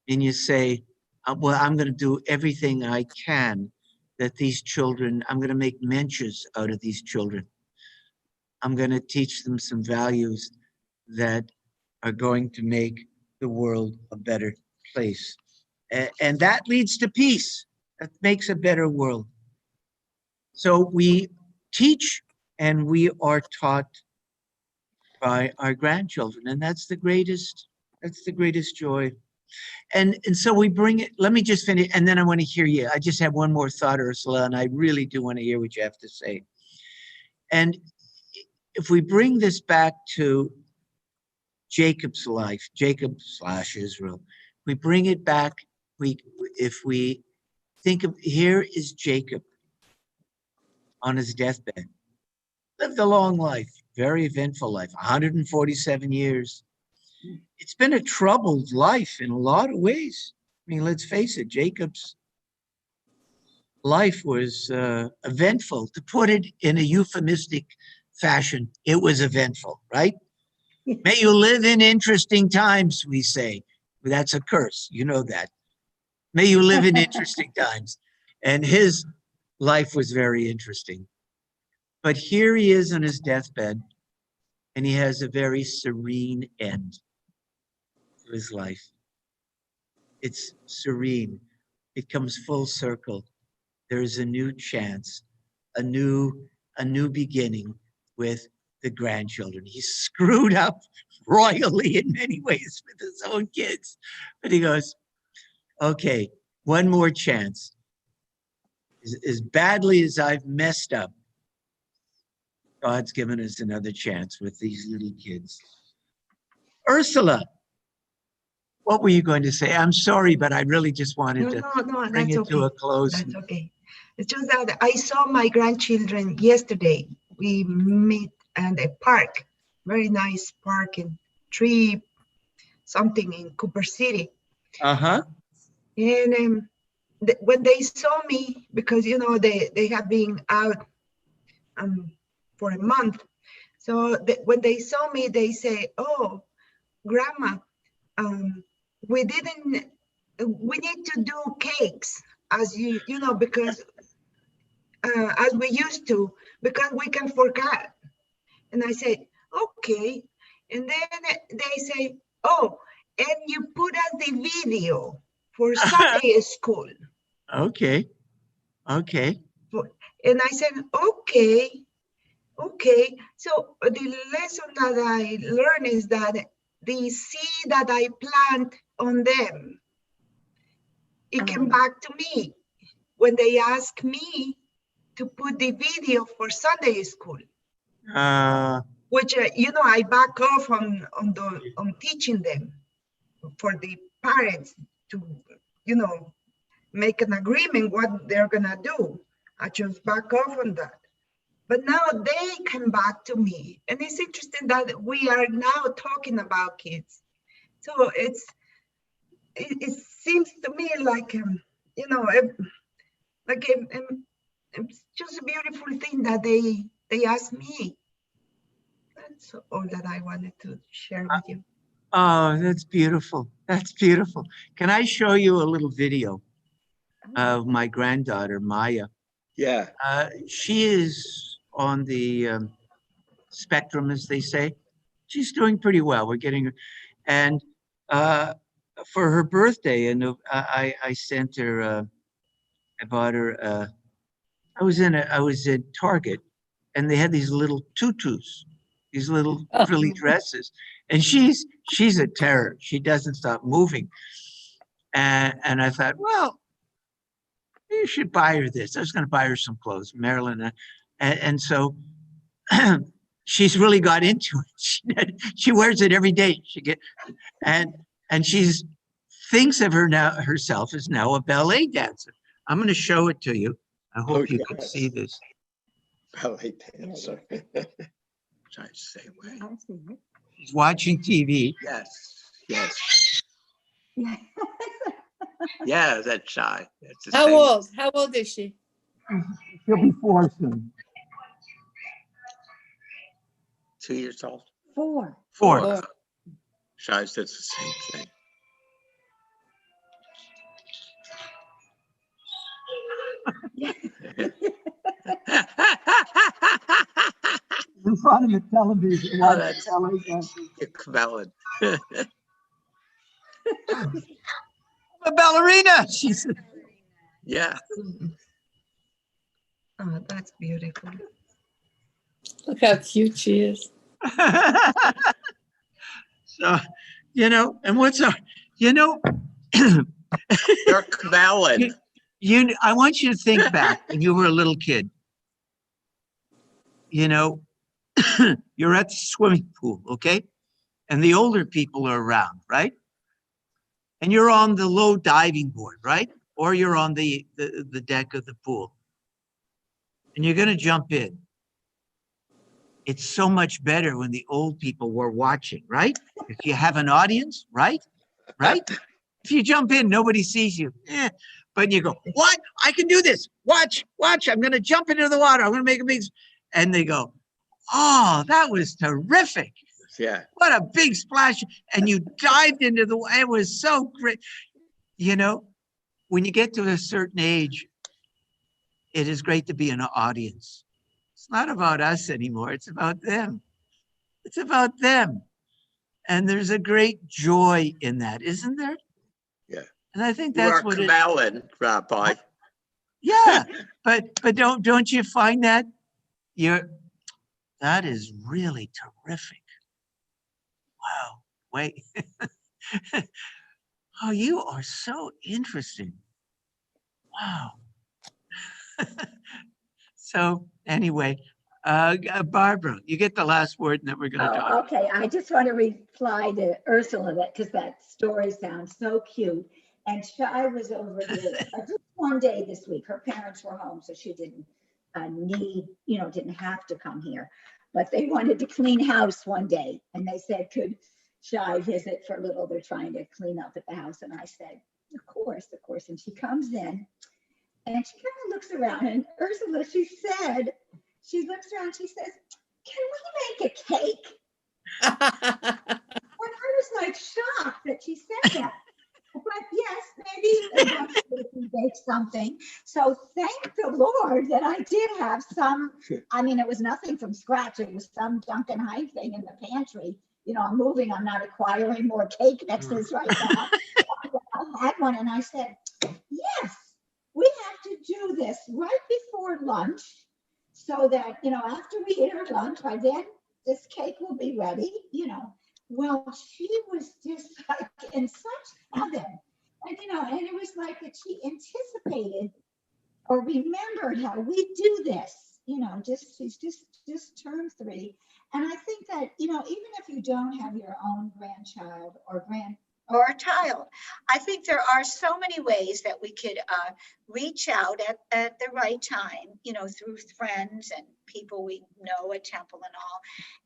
and you say, well, I'm going to do everything I can that these children, I'm going to make mensches out of these children. I'm going to teach them some values that are going to make the world a better place. And that leads to peace. That makes a better world. So we teach and we are taught by our grandchildren, and that's the greatest joy. And so we bring it, let me just finish, and then I want to hear you. I just have one more thought, Ursula, and I really do want to hear what you have to say. And if we bring this back to Jacob's life, Jacob/Israel, we bring it back, if we think of, here is Jacob on his deathbed, lived a long life, very eventful life, 147 years. It's been a troubled life in a lot of ways. I mean, let's face it, Jacob's life was eventful. To put it in a euphemistic fashion, it was eventful, right? May you live in interesting times, we say. That's a curse, you know that. May you live in interesting times. And his life was very interesting. But here he is on his deathbed, and he has a very serene end to his life. It's serene. It comes full circle. There is a new chance, a new beginning with the grandchildren. He's screwed up royally in many ways with his own kids. But he goes, okay, one more chance. As badly as I've messed up, God's given us another chance with these little kids. Ursula, what were you going to say? I'm sorry, but I really just wanted to bring it to a close. That's okay. It's just that I saw my grandchildren yesterday. We met at a park, very nice park in tree, something in Cooper City. Uh-huh. And when they saw me, because, they have been out for a month. So when they saw me, they say, oh, Grandma, we need to do cakes as because as we used to, because we can forget. And I said, okay. And then they say, oh, and you put us the video for Sunday school. Okay. And I said, okay. So the lesson that I learned is that the seed that I plant on them, it came back to me when they asked me to put the video for Sunday school. Which I back off on teaching them for the parents to make an agreement what they're gonna do. I just back off on that. But now they come back to me, and it's interesting that we are now talking about kids. So it seems to me like it's just a beautiful thing that they asked me. That's all that I wanted to share with you. Oh, that's beautiful. That's beautiful. Can I show you a little video of my granddaughter, Maya? Yeah. She is on the spectrum, as they say. She's doing pretty well. We're getting her. And for her birthday, and I sent her, I bought her, I was in Target, and they had these little tutus, these little frilly dresses. And she's a terror. She doesn't stop moving. And I thought, well, you should buy her this. I was going to buy her some clothes, Marilyn. And so she's really got into it. She wears it every day. And she's thinks of herself as now a ballet dancer. I'm going to show it to you. I hope you can see this. Ballet dancer. Try the same way. She's watching TV. Yes. Yeah, that's shy. That's the How same. old? How old is she? She'll be 4 soon. 2 years old. 4. 4. Shy says the same thing. In front of the television. Oh, that's valid. A ballerina, she said. Yeah. Oh, that's beautiful. Look how cute she is. So, and what's our, You're valid. I want you to think back when you were a little kid. You're at the swimming pool, okay? And the older people are around, right? And you're on the low diving board, right? Or you're on the deck of the pool. And you're going to jump in. It's so much better when the old people were watching, right? If you have an audience, right? Right? If you jump in, nobody sees you. But you go, what? I can do this. Watch. I'm going to jump into the water. I'm going to make a big... And they go, oh, that was terrific. Yeah. What a big splash. And you dived into the water. It was so great. When you get to a certain age, it is great to be in an audience. It's not about us anymore. It's about them. It's about them. And there's a great joy in that, isn't there? Yeah. And I think that's what it is. Rabbi. Yeah. but don't you find that that is really terrific. Wow. Wait. Oh, you are so interesting. Wow. So anyway, Barbara, you get the last word and then we're going to talk. Okay, I just want to reply to Ursula because that story sounds so cute. And Shai was over here just one day this week. Her parents were home, so she didn't didn't have to come here. But they wanted to clean house one day. And they said, could Shai visit for a little? They're trying to clean up at the house. And I said, of course. And she comes in. And she kind of looks around, and Ursula, she looks around, she says, can we make a cake? And I was like shocked that she said that. But yes, maybe eventually we bake something. So thank the Lord that I did have some, it was nothing from scratch. It was some Duncan High thing in the pantry. I'm moving, I'm not acquiring more cake mixes right now. I had one, and I said, yes. We have to do this right before lunch so that, after we eat our lunch, by then this cake will be ready, Well, she was just like in such heaven. And, and it was like that she anticipated or remembered how we do this, she's just turned 3. And I think that, even if you don't have your own grandchild or a child, I think there are so many ways that we could reach out at the right time, through friends and people we know at Temple and all,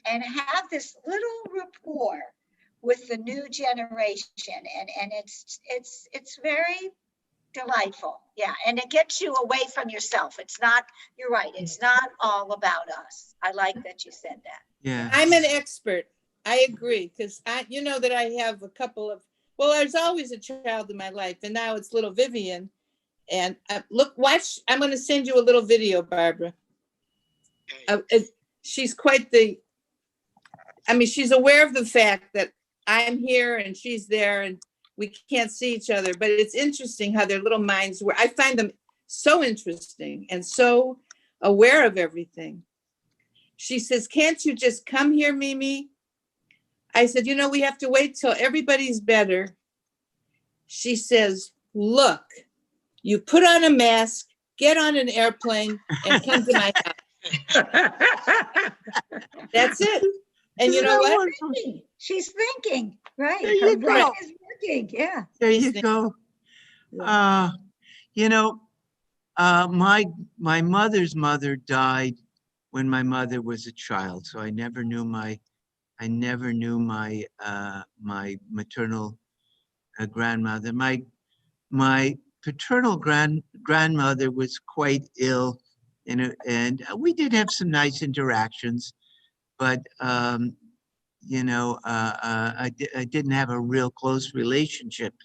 and have this little rapport with the new generation. And it's very delightful. Yeah. And it gets you away from yourself. It's not, you're right. It's not all about us. I like that you said that. Yeah. I'm an expert. I agree. Because that I have a couple of, there's always a child in my life, and now it's little Vivian. And watch, I'm going to send you a little video, Barbara. She's quite she's aware of the fact that I'm here and she's there and we can't see each other, but it's interesting how their little minds work. I find them so interesting and so aware of everything. She says, can't you just come here, Mimi? I said, you know, we have to wait till everybody's better. She says, look, you put on a mask, get on an airplane, and come to my house. That's it. And you know what? She's thinking, right? There you Her brain go. is working, yeah. There you go. You know, my mother's mother died when my mother was a child, so I never knew my my maternal grandmother. My paternal grandmother was quite ill, and we did have some nice interactions, but you know, I didn't have a real close relationship.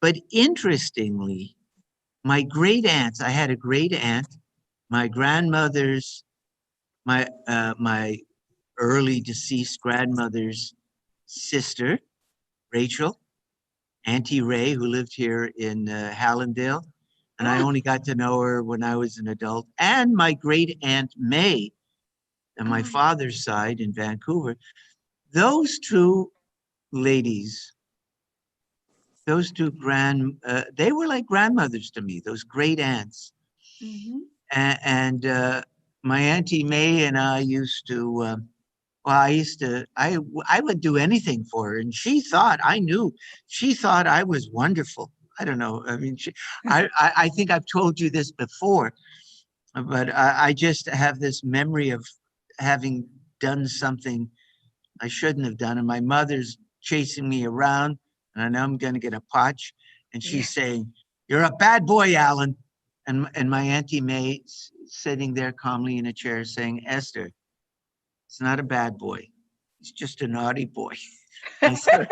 But interestingly, my great aunts, I had a great aunt, my grandmother's, my early deceased grandmother's sister, Rachel, Auntie Ray, who lived here in Hallandale. And I only got to know her when I was an adult. And my great aunt May, on my father's side in Vancouver. Those two ladies, those two they were like grandmothers to me, those great aunts. And my Auntie May and I used to, well, I would do anything for her. And she thought I was wonderful. I don't know. I mean, I think I've told you this before, but I just have this memory of having done something I shouldn't have done. And my mother's chasing me around, and I know I'm going to get a potch. And she's saying, "You're a bad boy, Alan." And my Auntie May sitting there calmly in a chair saying, "Esther, it's not a bad boy. It's just a naughty boy." I said,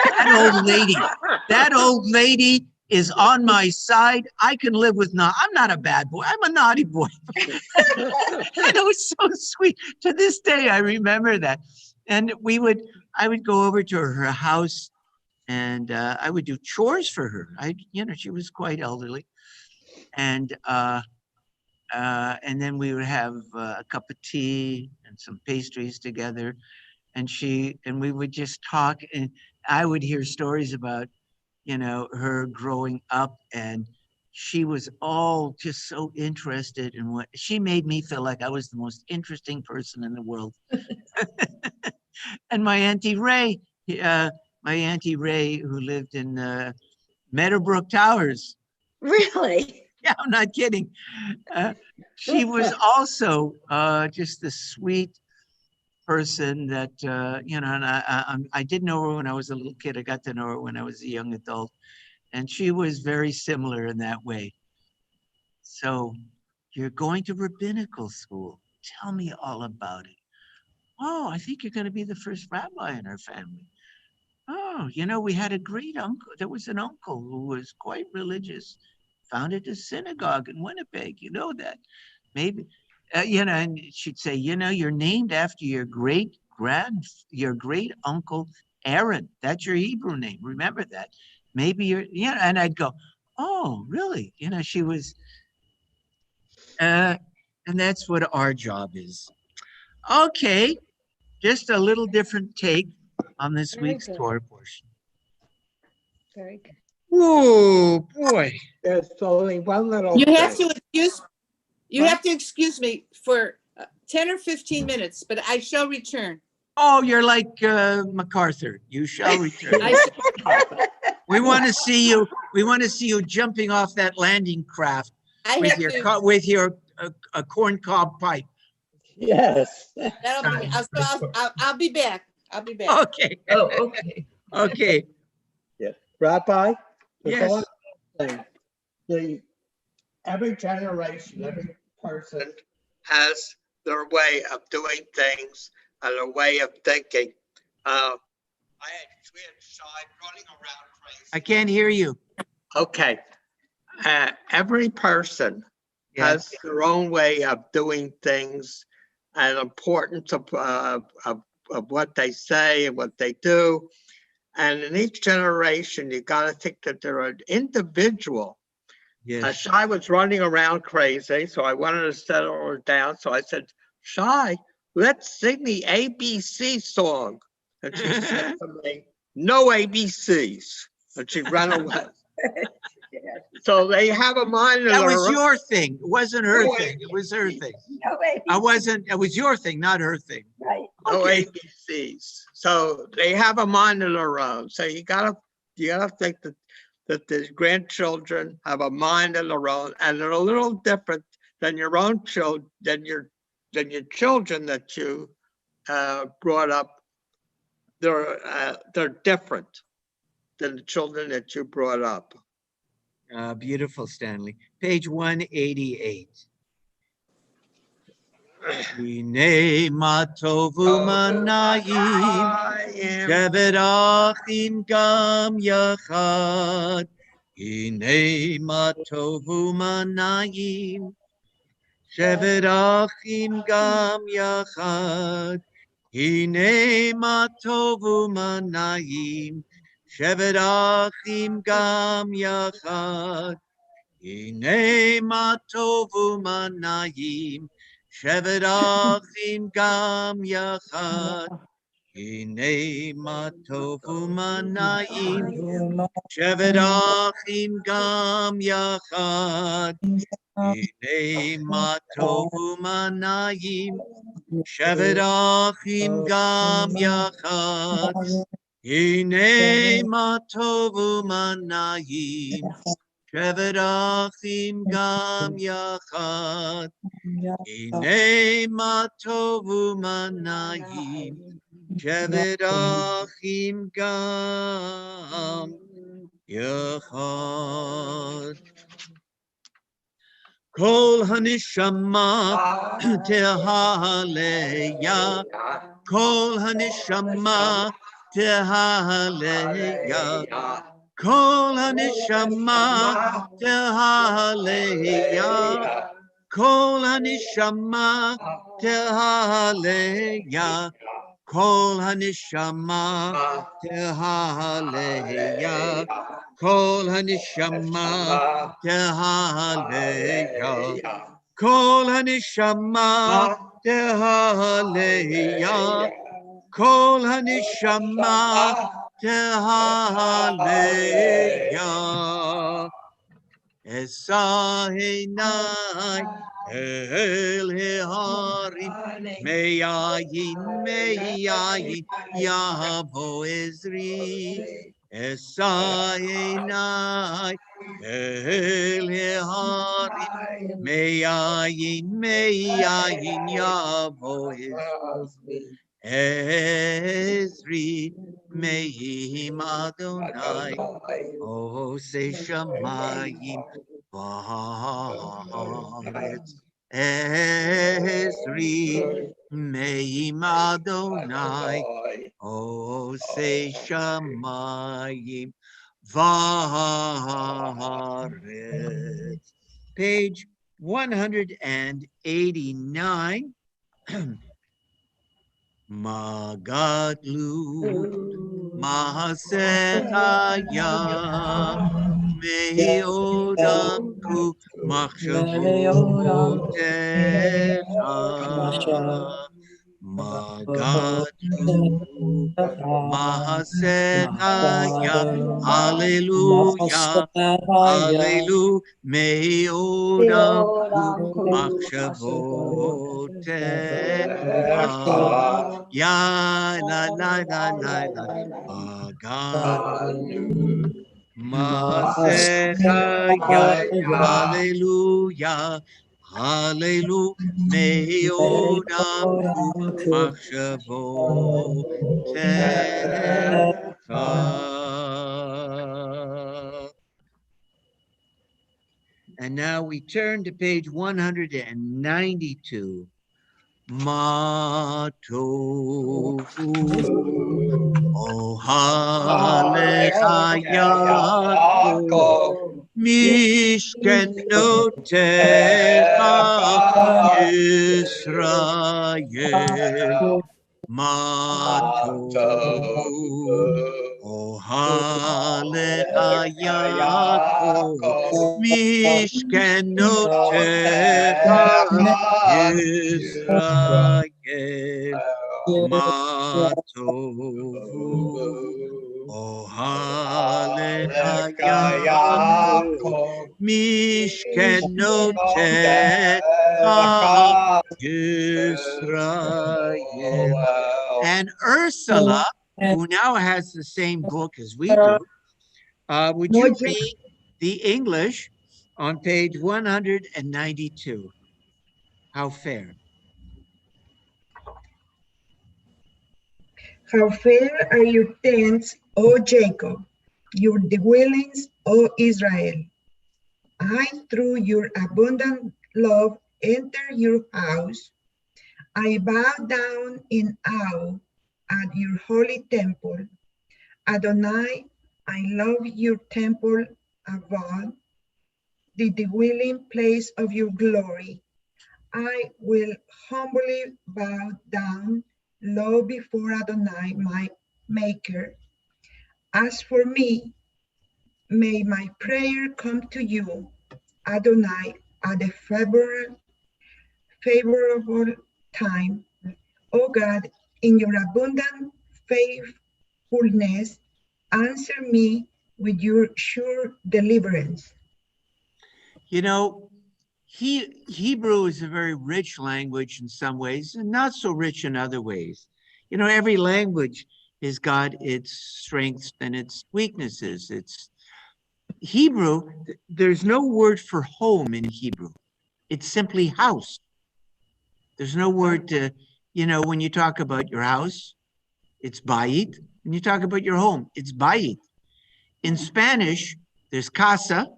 that old lady is on my side. I can live with I'm not a bad boy. I'm a naughty boy. And it was so sweet. To this day, I remember that. And I would go over to her house, and I would do chores for her. She was quite elderly. And then we would have a cup of tea and some pastries together. And we would just talk, and I would hear stories about, her growing up, and she was all just so interested in what she made me feel like I was the most interesting person in the world. And my Auntie Ray, who lived in Meadowbrook Towers. Really? Yeah, I'm not kidding. She was also just the sweet person that, and I didn't know her when I was a little kid. I got to know her when I was a young adult. And she was very similar in that way. So you're going to rabbinical school. Tell me all about it. Oh, I think you're going to be the first rabbi in our family. Oh, we had a great uncle. There was an uncle who was quite religious, founded a synagogue in Winnipeg. You know that. Maybe, and she'd say, you're named after your great uncle Aaron. That's your Hebrew name. Remember that. Maybe and I'd go, oh, really? She was, and that's what our job is. Okay, just a little different take on this week's Torah portion. Very good. Oh boy. There's only one little You thing. have to excuse me for 10 or 15 minutes, but I shall return. Oh, you're like MacArthur. You shall return. We want to see you. We want to see you jumping off that landing craft with your corncob pipe. Yes. I'll be back. Okay. Oh, okay. Okay. Yes. Rabbi? Yes. Every generation, every person has their way of doing things and their way of thinking. We had Shai running around crazy. I can't hear you. Okay. Every person has their own way of doing things and importance of what they say and what they do. And in each generation, you got to think that they're an individual. Yes. Shai was running around crazy, so I wanted to settle her down. So I said, Shai, let's sing the ABC song. And she said to me, no ABCs. And she ran away. So they have a mind. That was your thing. It wasn't her thing. It was her thing. No way. It was your thing, not her thing. Right. No Okay. ABCs. So they have a mind of their own. So you gotta think that the grandchildren have a mind of their own, and they're a little different than your own children, than your children that you brought up. They're different than the children that you brought up. Beautiful, Stanley. Page 188. Hine ma tovu manayim, shevet achim gam yachad. Hine ma tovu manayim, shevet achim gam yachad. Hine ma tovu manayim, shevet achim gam yachad. Hine ma tovu manayim, shevet achim gam yachad. Hine ma tovu manayim, shevet achim gam yachad. Hine ma tovu manayim, shevet achim gam yachad. Hine ma tovu manayim, shevet achim gam yachad. Hine ma tovu manayim, shevet achim gam yachad. Kol hanishama tehaleya, kol hanishama tehaleya, kol hanishama tehaleya, kol hanishama tehaleya, kol hanishama tehaleya, kol hanishama tehaleya, kol hanishama tehaleya, kol hanishama tehaleya. Esa einai el heharim, meyayin yavo ezri. Esa einai el heharim, meyayin yavo ezri. Mehim Adonai, Osei Shamayim va'aretz. Ezri, Mehim Adonai, Osei Shamayim va'aretz. Page 189. Magadlu Mahasehaya Meodamku Machshavotecha. Magadlu Mahasehaya, Hallelujah, Hallelujah, Meodamku Machshavotecha. Ya la la la la la, Magadlu Mahasehaya, Hallelujah, Hallelujah, Meodamku Machshavotecha. And now we turn to page 192. Ma tovu ohalecha Yaakov mishkenotecha Yisrael. Ma tovu Ohalecha Yaakov, Mishkenotecha Yisrael, Ma Tovu. Ohalecha Yaakov, Mishkenotecha Yisrael. And Ursula, who now has the same book as we do, would you read the English on page 192? How fair. How fair are your tents, O Jacob, your dwellings, O Israel. I, through your abundant love, enter your house. I bow down in awe at your holy temple. Adonai, I love your temple above, the dwelling place of your glory. I will humbly bow down low before Adonai, my maker. As for me, may my prayer come to you, Adonai, at a favorable time. O God, in your abundant faithfulness, answer me with your sure deliverance. You know, Hebrew is a very rich language in some ways and not so rich in other ways. You know, every language has got its strengths and its weaknesses. It's Hebrew, there's no word for home in Hebrew. It's simply house. There's no word to, you know, when you talk about your house, it's bayit. When you talk about your home, it's bayit. In Spanish, there's casa,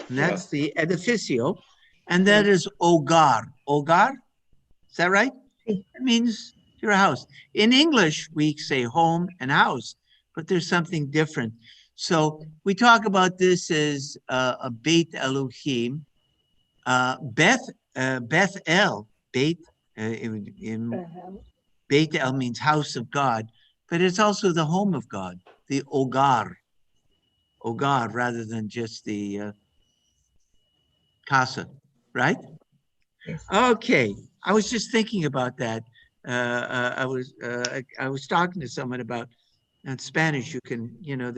and that's the edificio, and that is hogar. Hogar, is that right? It means your house. In English, we say home and house, but there's something different. So we talk about this as a Beit Elohim, Beth El, Beit Beit El means house of God, but it's also the home of God, the Ogar, rather than just the casa, right? Yes. Okay, I was just thinking about that. I was talking to someone about in Spanish. You can, you know,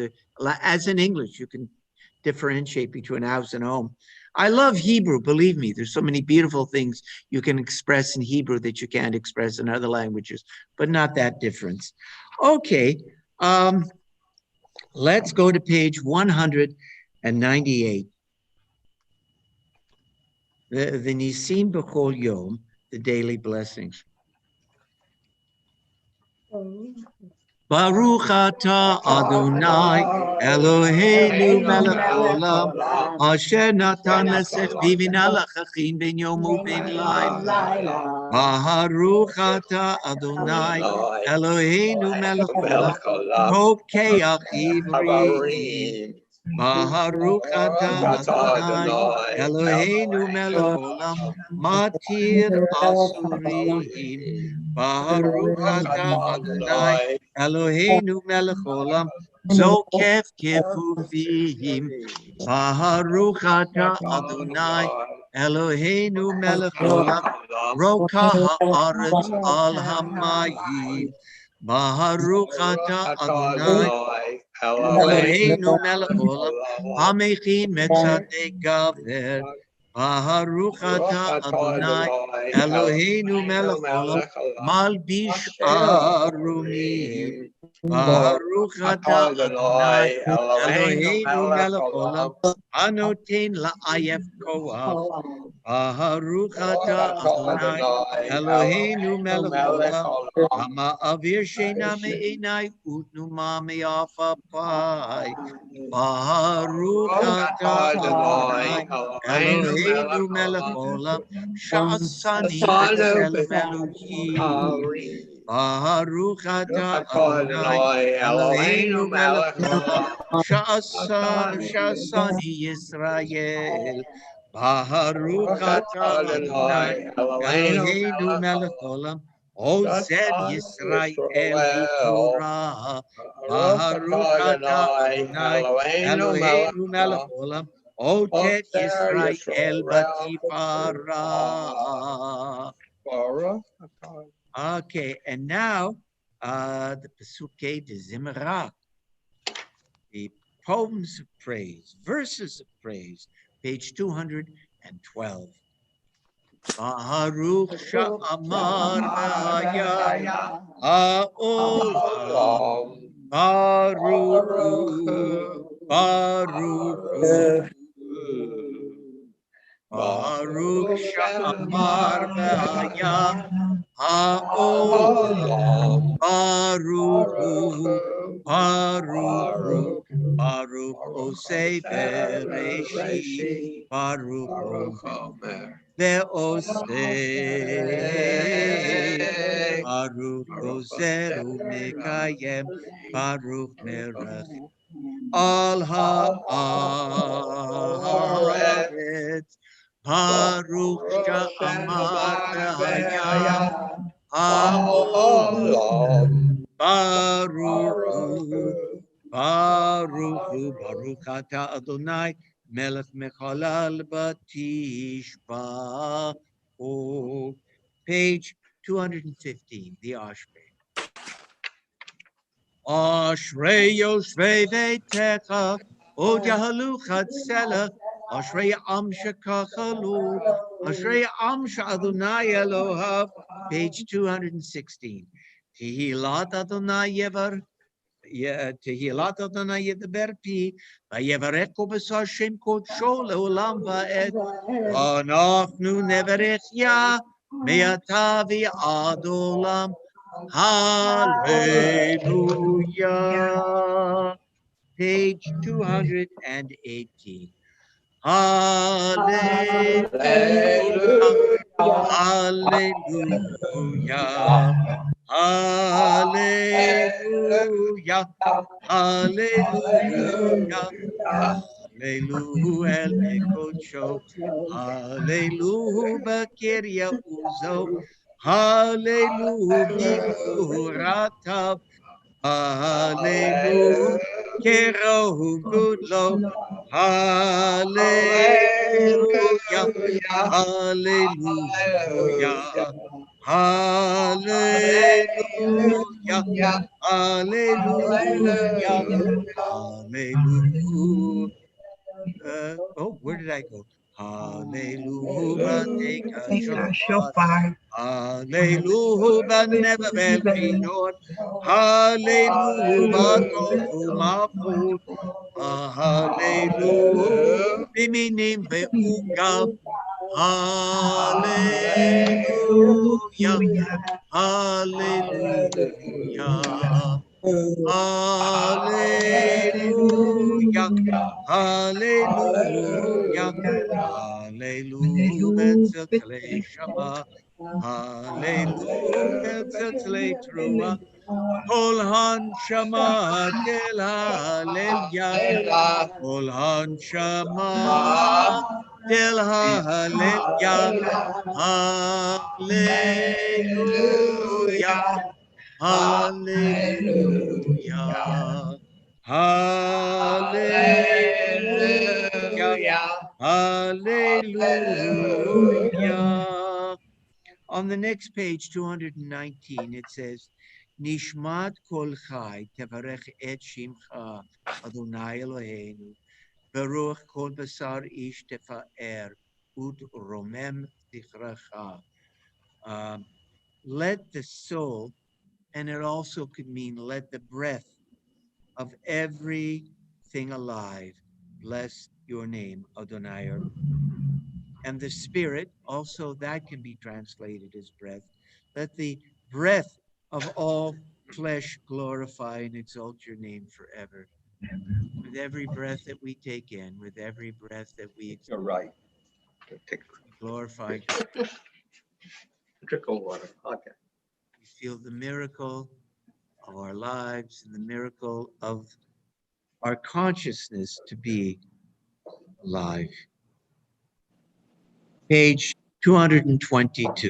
as in English, you can differentiate between house and home. I love Hebrew, believe me. There's so many beautiful things you can express in Hebrew that you can't express in other languages, but not that difference. Okay, let's go to page 198. The Nisim B'chol Yom, the daily blessings. Baruch atah Adonai Eloheinu melech haolam asher natan lesechvi v'nalachachim ben yom u'ben layla. Baruch atah Adonai Eloheinu melech haolam rokeach ivrim. Baruch atah Adonai Eloheinu melech haolam matir asurim. Baruch atah Adonai Eloheinu melech haolam zokef kefufim. Baruch atah Adonai Eloheinu melech haolam roka haaretz al hamayim. Baruch atah Adonai Eloheinu melech haolam hamechin metzadei gaver. Baruch atah Adonai Eloheinu melech haolam malbish arumim. Baruch atah Adonai Eloheinu melech haolam anoten la'ayef koach. Baruch atah Adonai Eloheinu melech haolam hama'avir sheina me'enai utnuma me'af apai. Baruch atah Adonai Eloheinu melech haolam sha'asani b'tselem Elohim. Baruch atah Adonai Eloheinu melech haolam sha'asani Yisrael. Baruch atah Adonai Eloheinu melech haolam Ozen Yisrael Torah, Baruch atah Adonai Eloheinu melech olam, Otet Yisrael batifara. Okay, and now the Pesukei de Zimra, the poems of praise, verses of praise, page 212. Baruch sha'amar v'haya ha'olam, Baruch hu, Baruch hu. Baruch sha'amar v'haya ha'olam, Baruch hu, Baruch hu, Baruch osei bereshit, Baruch omer ve'osei, Baruch ozer u'mekayem, Baruch merach al ha'aretz, Baruch sha'amar v'haya ha'olam, Baruch hu, Baruch hu, Baruch atah Adonai melech mechalal batishba'u. Page 215, the Ashbei. Ashrei yoshvei beitecha, u'jahalu chadsela, Ashrei am shekachalu, Ashrei am sha'adonai Elohav. Page 216. Tehilat Adonai yevar, Tehilat Adonai yedaber pi, vayevarecho b'sar shem kodsho le'olam va'ed, v'anachnu nevarech ya, me'ata v'ad olam. Hallelujah. Page 218. Hallelujah. Hallelujah. Hallelujah. Hallelujah. Hallelujah el mekocho. Hallelujah bakiria uzo. Hallelujah biguratav. Hallelujah kerohu gudlo. Hallelujah. Hallelujah. Hallelujah. Hallelujah. Hallelujah. Oh, where did I go? Hallelujah. Take a shofar. Hallelujah. Never belchinot. Hallelujah. Tohu mafut. Hallelujah. Biminim ve'ugav. Hallelujah. Hallelujah. Hallelujah. Hallelujah. Hallelujah. Tziltzalei Shama. Hallelujah. Tziltzalei Trua. Kol hanshama tel hallelujah. Kol hanshama tel hallelujah. Hallelujah. Hallelujah. Hallelujah. Hallelujah. On the next page, 219, it says, Nishmat kol chai tevarech et shimcha Adonai Eloheinu, Baruch kol basar ish tefaer ut romem zichracha. Let the soul, and it also could mean let the breath of everything alive bless your name, Adonai. And the spirit, also that can be translated as breath. Let the breath of all flesh glorify and exalt your name forever. With every breath that we take in, with every breath that we exalt, You're right. glorify. Drink of water. Okay. We feel the miracle of our lives and the miracle of our consciousness to be alive. Page 222.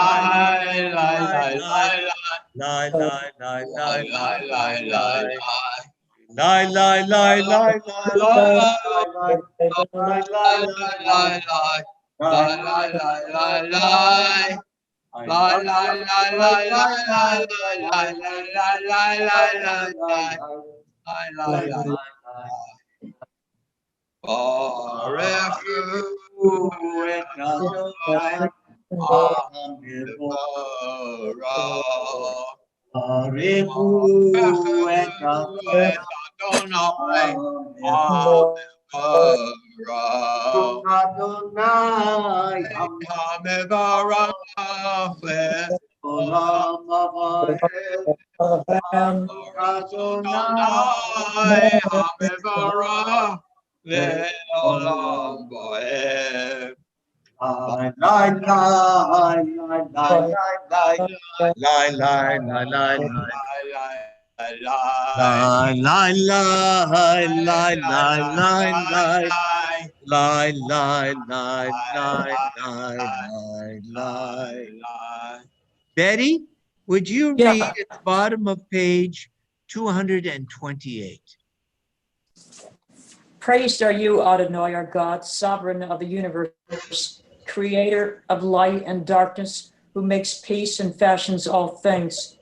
Betty, would you Yeah. read at the bottom of page 228? Praised are you, Adonai, our God, sovereign of the universe, creator of light and darkness, who makes peace and fashions all things.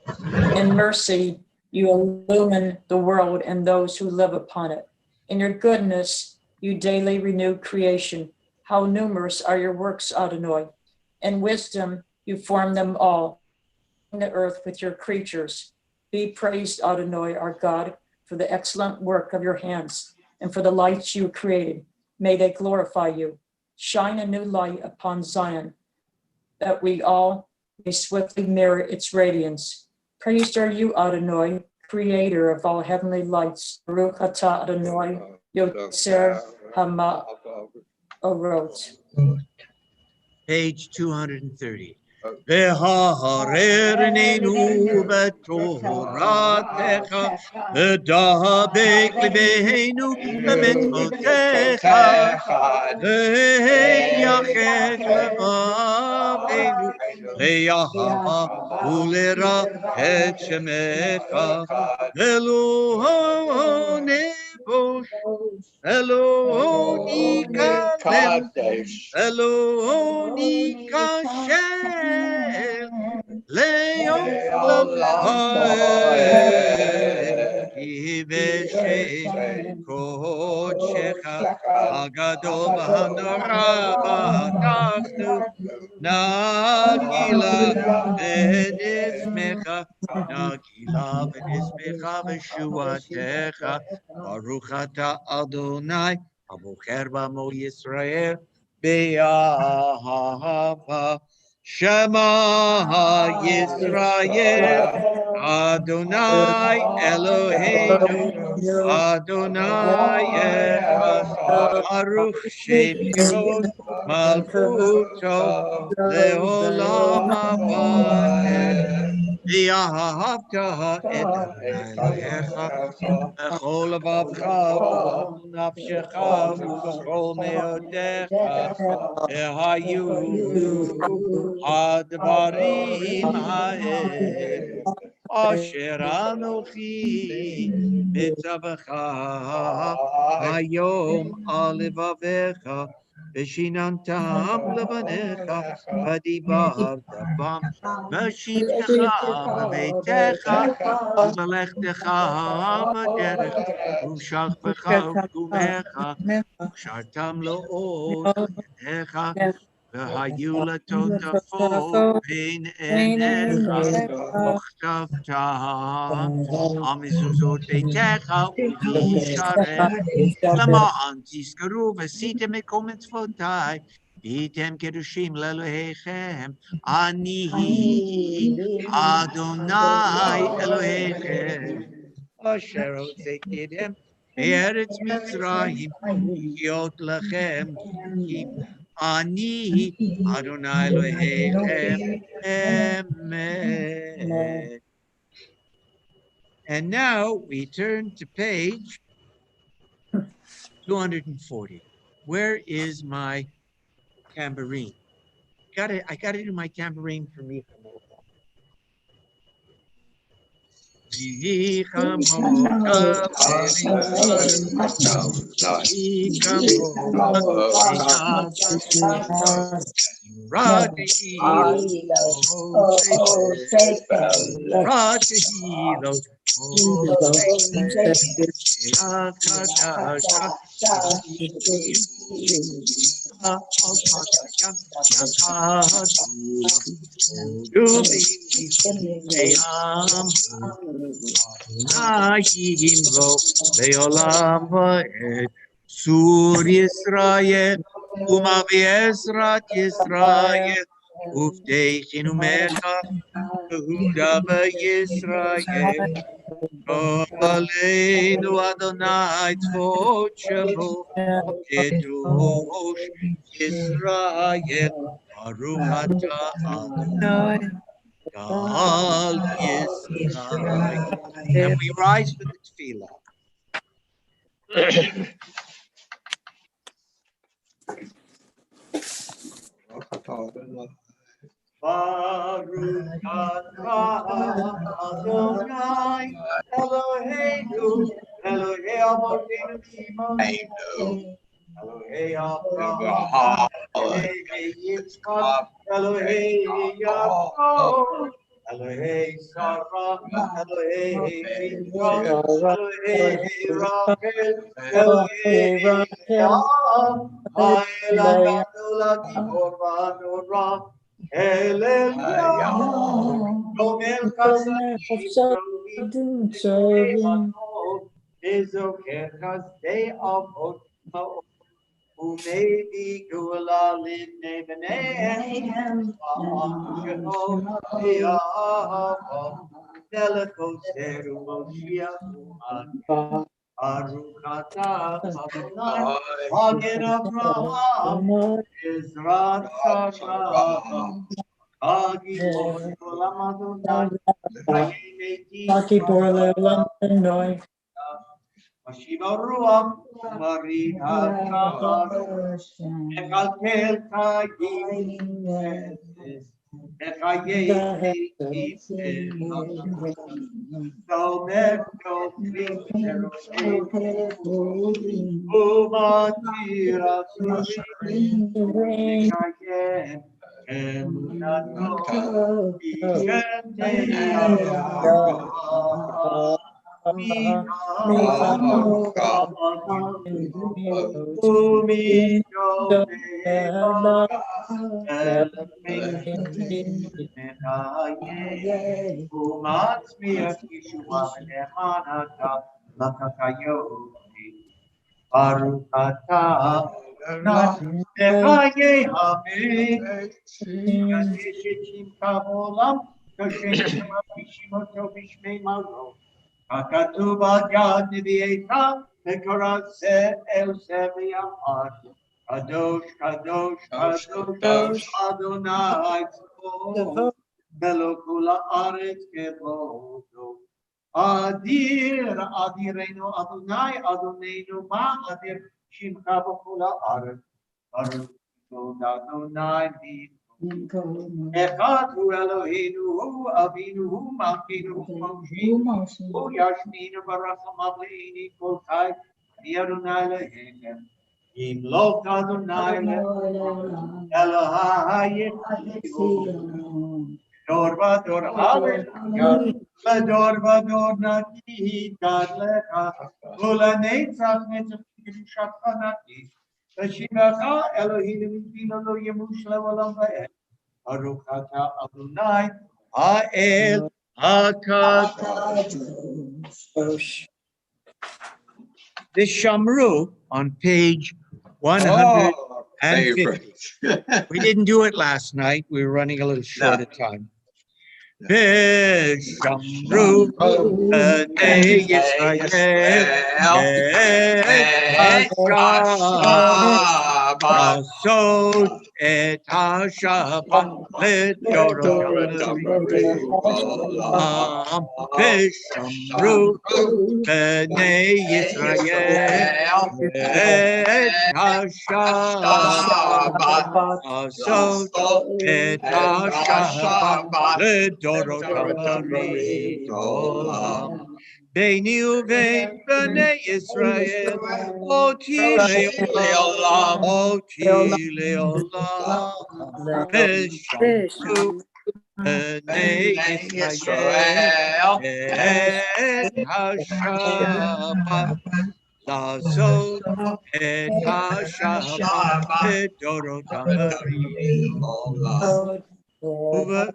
In mercy, you illumine the world and those who live upon it. In your goodness, you daily renew creation. How numerous are your works, Adonai. In wisdom, you form them all. The earth with your creatures. Be praised, Adonai, our God, for the excellent work of your hands and for the lights you created. May they glorify you. Shine a new light upon Zion. that we all may swiftly mirror its radiance. Praised are you, Adonai, creator of all heavenly lights. Baruch atah Adonai, Yotzer Ha'orot. Page 230. V'ha'arernenu b'toratecha, v'dabek libeinu b'mitzvotecha, v'yachek levaveinu le'yahava u'lera et shemecha, v'lo nevosh, v'lo nikalem, Elonika Shem Leolam Vaed Kiveshem Kodshecha Agadol Vahanora Vahatachnu Nagila V'nismecha Nagila V'nismecha V'shuatecha Baruch Ata Adonai Abocher B'amo Yisrael Be'ahava Shema Yisrael Adonai Eloheinu Adonai Echad Baruch Shem Kivod Malchuto Leolam Abad Ve'ahavta et Adonai Elohecha B'chol levavcha v'chol nafshecha v'chol meodecha v'hayu hadvarim ha'elu asher anochi mitzavacha hayom al levavecha v'shinantam levanecha v'dibarta bam v'shivtecha b'beitecha ובלכתך בדרך, ומשכבך וקומך, ושרתם לאות ידיך, והיו לטוטפות בין עיניך, וכתבתם על מזוזות ביתך ובשעריך, למען תזכרו ועשיתם את כל מצוותיי, והייתם קדושים לאלוהיכם, אני Adonai Elohechem, Asher hotzekitem me'eretz Mitzrayim, lihyot lachem ki ani Adonai Elohechem emet. And now we turn to page 240. Where is my tambourine? I gotta do my tambourine for me. Sur Yisrael, Umavi Ezrat Yisrael, Ufdeichinu Mecha, Yehuda Yisrael, Aleinu Adonai Tzvot Shemo, Kedosh Yisrael, Baruch Ata Adonai, Gal Yisrael. And we rise for the tefillah. Baruch atah Adonai Eloheinu Elohei Avotenu Kimoinu Elohei Avraham Elohei Yitzchak Elohei Yaakov Elohei Sarah Elohei Rivka Elohei Rachel Elohei Leah Ha'elaganu L'gibor v'Hanora Hallelujah. Gomer chasadim tovim Nizoker chasdei avot Maybe Gula Livne Benehem, Delicos Erumoshia, Arukata, Agin Abraham, Israel Shasha, Agi Olamaduna, Lucky Borla, London, Mashiva Ruam, Marina Shah, Ekalkel Kagim, Ekaye, so Meto Klingero, Umatira Suri, Ekaye, Emunato, Arukata na ekaye hame yadeshim kabolam kashenima bishimoto bishme malo kakatuba yad nibieta pekorase el seviyamar kadosh kadosh kadosh Adonai tzvot melokula aretz kevodo Adir, Adireno Adonai, Adonenu Ma, Adir Shimcha B'Kula Aretz, Baruch Adonai B'Yitro. Echad Hu Eloheinu Hu Avinu Hu Malkeinu Hu Moshe Hu Yashminu Barachamav Le'ini Kol Chai Ani Adonai Elohechem Yimlok Adonai Elohai Yitzion Dor Vador Hallelujah Dor Vador Nati Gadleka Ula Netzach Netzach Kedushat Chanati V'Shivacha Elohim V'Dino Lo Yemush Le'olam Va'ed Baruch Ata Adonai Ha'el HaKadosh. The Shamru on page 150. We didn't do it last night. We were running a little short of time. Shamru B'nei Yisrael Asod et HaShabbat L'Dorotam V'Shamru B'nei Yisrael et HaShabbat Asod et HaShabbat L'Dorotam Olam Beini uvein b'nei Yisrael Oti le'olam Oti le'olam V'shamru b'nei Yisrael et HaShabbat Lazot et HaShabbat L'Dorotam Olam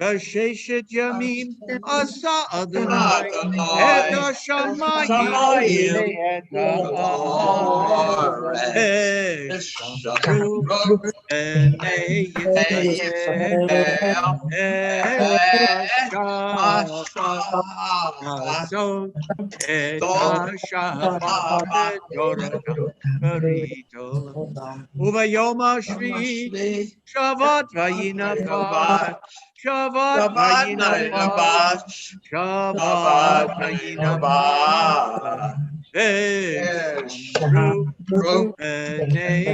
V'sheshet yamim asa Adonai et hashamayim et ha'aretz v'shamru b'nei Yisrael et hashabbat lazot et hashabbat L'Dorotam Uvayom hashvi'i Shabbat vayinafat Shabbat vayinafat Shabbat vayinafat V'shamru b'nei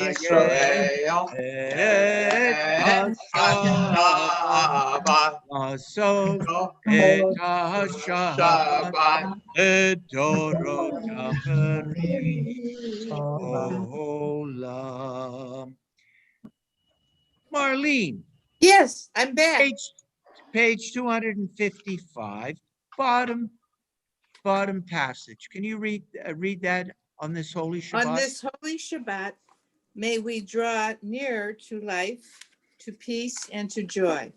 Yisrael et hashabbat Asod et hashabbat L'Dorotam Olam. Marlene. Yes, I'm back. Page 255, bottom passage. Can you read that on this holy Shabbat? On this holy Shabbat, may we draw nearer to life, to peace, and to joy.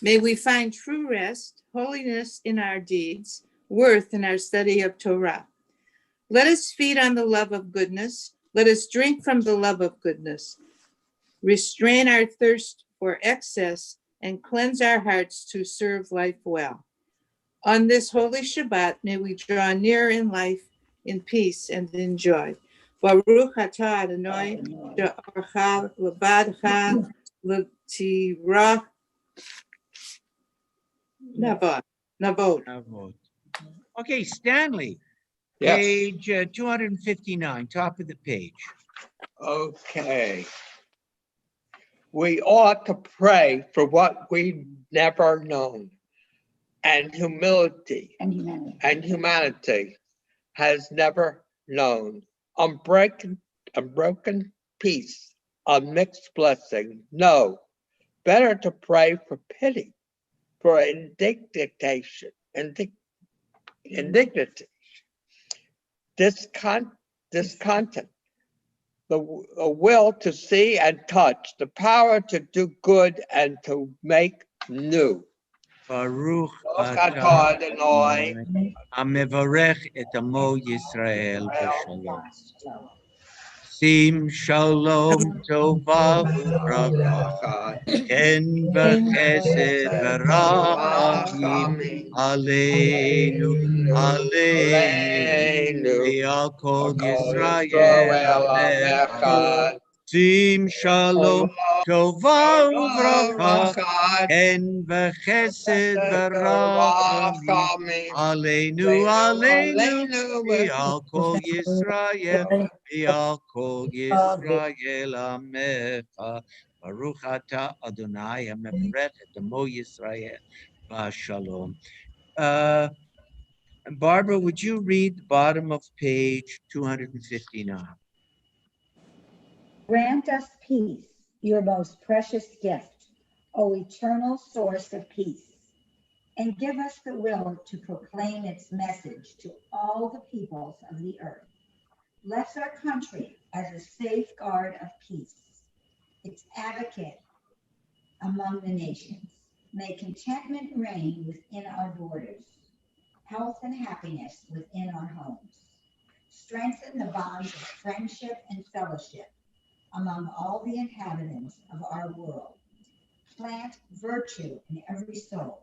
May we find true rest, holiness in our deeds, worth in our study of Torah. Let us feed on the love of goodness. Let us drink from the love of goodness. Restrain our thirst for excess and cleanse our hearts to serve life well. On this holy Shabbat, may we draw near in life, in peace and in joy. Baruch atah Adonai, she'orcha lebadcha l'tirach navod. Okay, Stanley, Yes. page 259, top of the page. Okay. We ought to pray for what we've never known. And humility And humanity. and humanity has never known. Unbroken peace, unmixed blessing. No, better to pray for pity, for indignation, indignity. Discontent, the will to see and touch, the power to do good and to make new. Baruch atah Adonai, Hamevarech et amo Yisrael b'shalom. Sim shalom tova u'bracha, ken v'chesed v'rachamim aleinu, aleinu, v'al kol Yisrael amecha. Sim shalom tova u'bracha, ken v'chesed v'rachamim aleinu, aleinu, v'al kol Yisrael. V'al kol Yisrael amecha. Baruch atah Adonai hamevarech et amo Yisrael b'shalom. Barbara, would you read the bottom of page 259? Grant us peace, your most precious gift, O eternal source of peace, and give us the will to proclaim its message to all the peoples of the earth. Bless our country as a safeguard of peace, its advocate among the nations. May contentment reign within our borders, health and happiness within our homes. Strengthen the bonds of friendship and fellowship among all the inhabitants of our world. Plant virtue in every soul,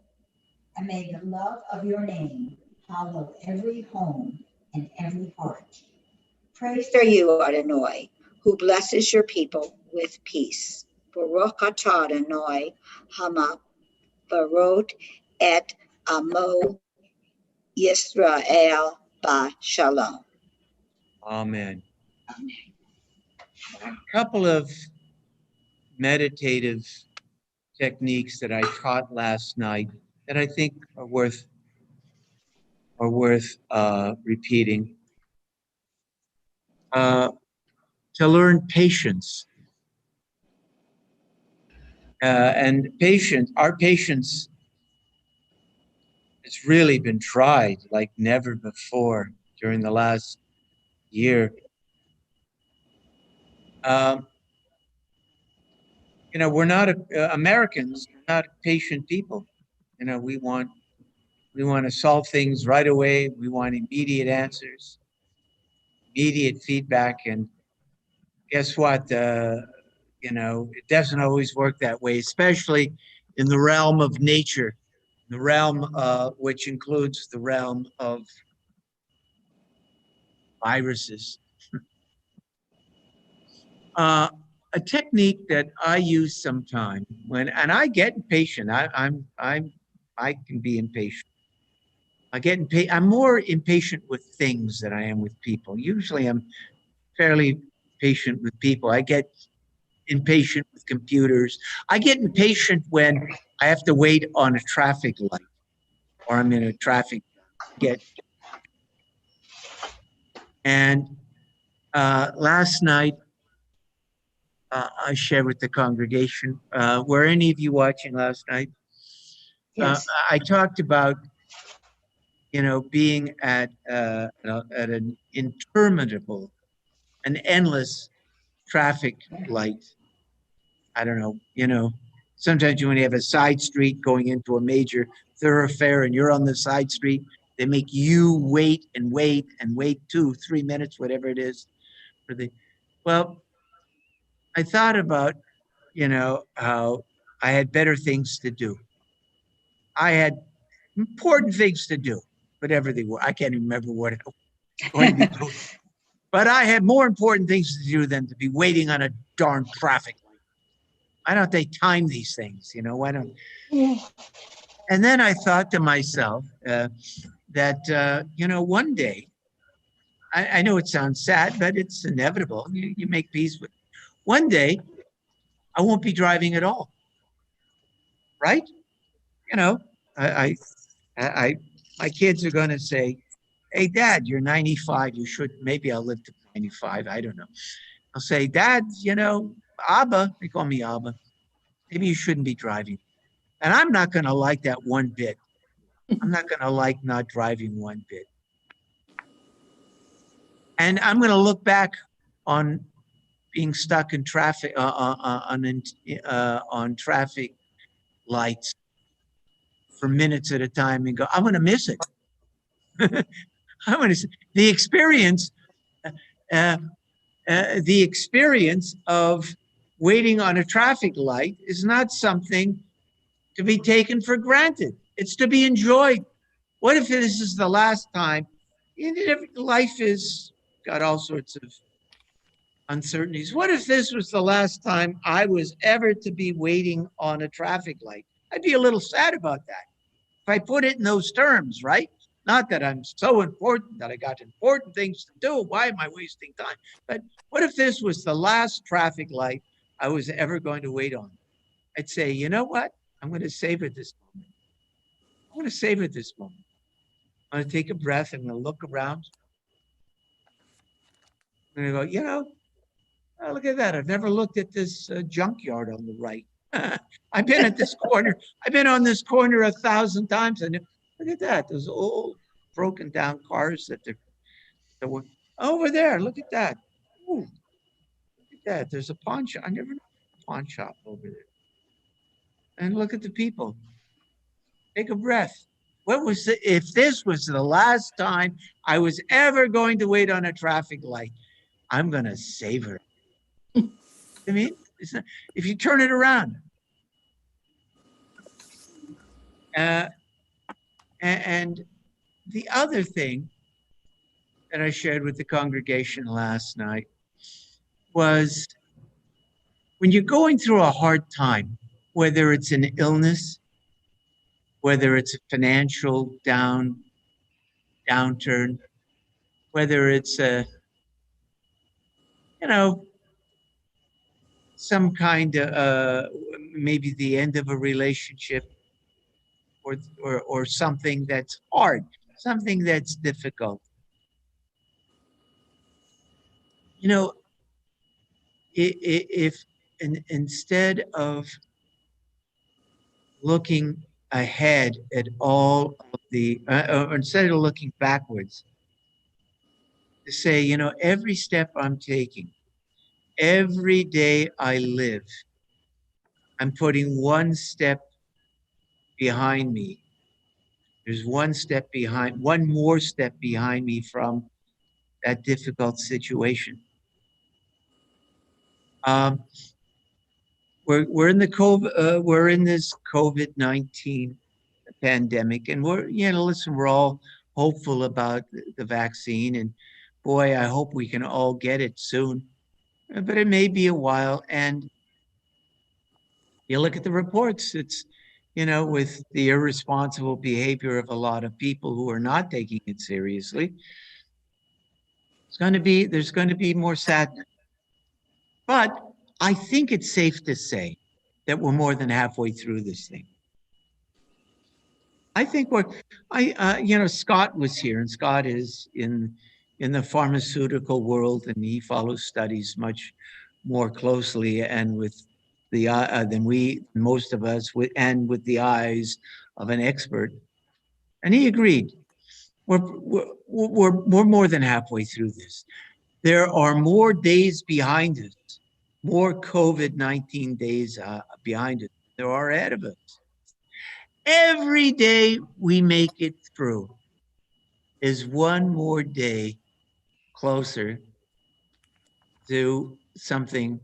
and may the love of your name hallow every home and every heart. Praised are you, Adonai, who blesses your people with peace. Baruch atah Adonai, hamavarot et amo Yisrael b'shalom. Amen. A couple of meditative techniques that I taught last night that I think are worth repeating. To learn patience. And our patience has really been tried like never before during the last year. We're not Americans, not patient people. We want to solve things right away. We want immediate answers, immediate feedback. And guess what? It doesn't always work that way, especially in the realm of nature, the realm which includes the realm of viruses. A technique that I use sometimes and I get impatient. I can be impatient. I'm more impatient with things than I am with people. Usually I'm fairly patient with people. I get impatient with computers. I get impatient when I have to wait on a traffic light or I'm in a traffic get. And last night, I shared with the congregation. Were any of you watching last night? Yes. I talked about, being at an interminable, an endless traffic light. I don't know, sometimes when you have a side street going into a major thoroughfare and you're on the side street, they make you wait and wait and wait 2-3 minutes, whatever it is, Well, I thought about, how I had better things to do. I had important things to do, whatever they were. I can't even remember what I was going to be doing. But I had more important things to do than to be waiting on a darn traffic light. Why don't they time these things? Why don't? And then I thought to myself that, one day, I know it sounds sad, but it's inevitable. You make peace with it. One day, I won't be driving at all. Right? You know, I, I my kids are going to say, "Hey, Dad, you're 95. You should, maybe I'll live to 95. I don't know." I'll say, "Dad, Abba," they call me Abba, "maybe you shouldn't be driving." And I'm not going to like that one bit. I'm not going to like not driving one bit. And I'm going to look back on being stuck in traffic, on traffic lights for minutes at a time and go, I'm going to miss it. I'm going to the experience of waiting on a traffic light is not something to be taken for granted. It's to be enjoyed. What if this is the last time? Life is got all sorts of uncertainties. What if this was the last time I was ever to be waiting on a traffic light? I'd be a little sad about that. If I put it in those terms, right? Not that I'm so important that I got important things to do. Why am I wasting time? But what if this was the last traffic light I was ever going to wait on? I'd say, you know what? I'm going to savor this moment. I'm going to savor this moment. I'm going to take a breath. I'm going to look around. I'm going to go, oh, look at that. I've never looked at this junkyard on the right. I've been at this corner. I've been on this corner 1,000 times. And look at that. Those old broken down cars that were over there. Look at that. Ooh, look at that. There's a pawn shop. I never know a pawn shop over there. And look at the people. Take a breath. If this was the last time I was ever going to wait on a traffic light, I'm going to savor it. I mean, if you turn it around. And the other thing that I shared with the congregation last night was when you're going through a hard time, whether it's an illness, whether it's a financial downturn, whether it's some kind of maybe the end of a relationship or something that's hard, something that's difficult. If instead of looking ahead at all of the, instead of looking backwards, to say, every step I'm taking, every day I live, I'm putting one step behind me. There's one more step behind me from that difficult situation. We're in this COVID-19 pandemic, and we're all hopeful about the vaccine, and boy, I hope we can all get it soon, but it may be a while. And you look at the reports, it's, with the irresponsible behavior of a lot of people who are not taking it seriously, there's going to be more sadness. But I think it's safe to say that we're more than halfway through this thing. I think Scott was here, and Scott is in the pharmaceutical world, and he follows studies much more closely and with the than most of us, and with the eyes of an expert. And he agreed. We're more than halfway through this. There are more days behind us, more COVID-19 days behind us. There are ahead of us. Every day we make it through is one more day closer to something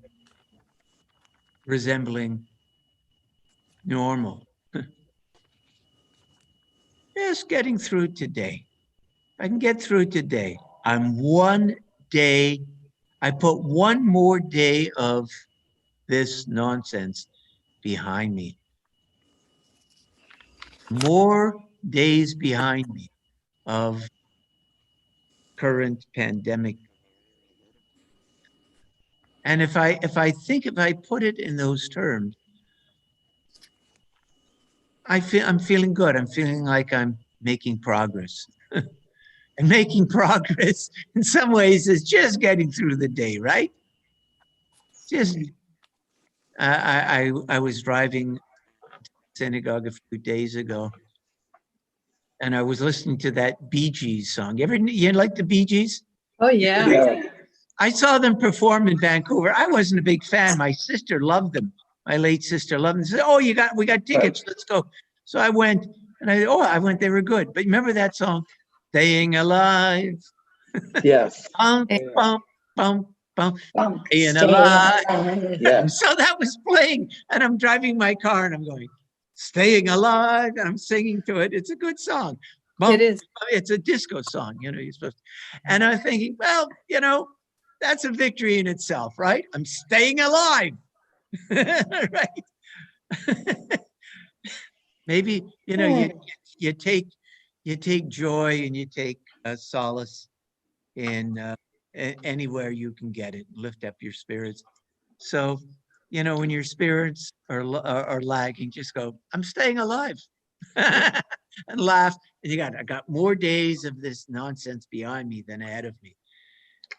resembling normal. Just getting through today. If I can get through today, I'm one day, I put one more day of this nonsense behind me. More days behind me of current pandemic. And if I put it in those terms, I'm feeling good. I'm feeling like I'm making progress. And making progress in some ways is just getting through the day, right? Just I was driving synagogue a few days ago, and I was listening to that Bee Gees song. You like the Bee Gees? Oh, yeah. I saw them perform in Vancouver. I wasn't a big fan. My sister loved them. My late sister loved them. She said, "Oh, we got tickets. Let's go." So I went, and I went. They were good. But remember that song, "Staying Alive"? Yes. Bum, bum, bum, bum. Staying Stay alive. alive. Yeah. So that was playing, and I'm driving my car, and I'm going, "Staying Alive," and I'm singing to it. It's a good song. Bum, It is. It's a disco song, you're supposed to. And I'm thinking, well, that's a victory in itself, right? I'm staying alive, right? Maybe, you take joy and you take solace in anywhere you can get it, lift up your spirits. So, when your spirits are lagging, just go, "I'm staying alive," and laugh. And I got more days of this nonsense behind me than ahead of me.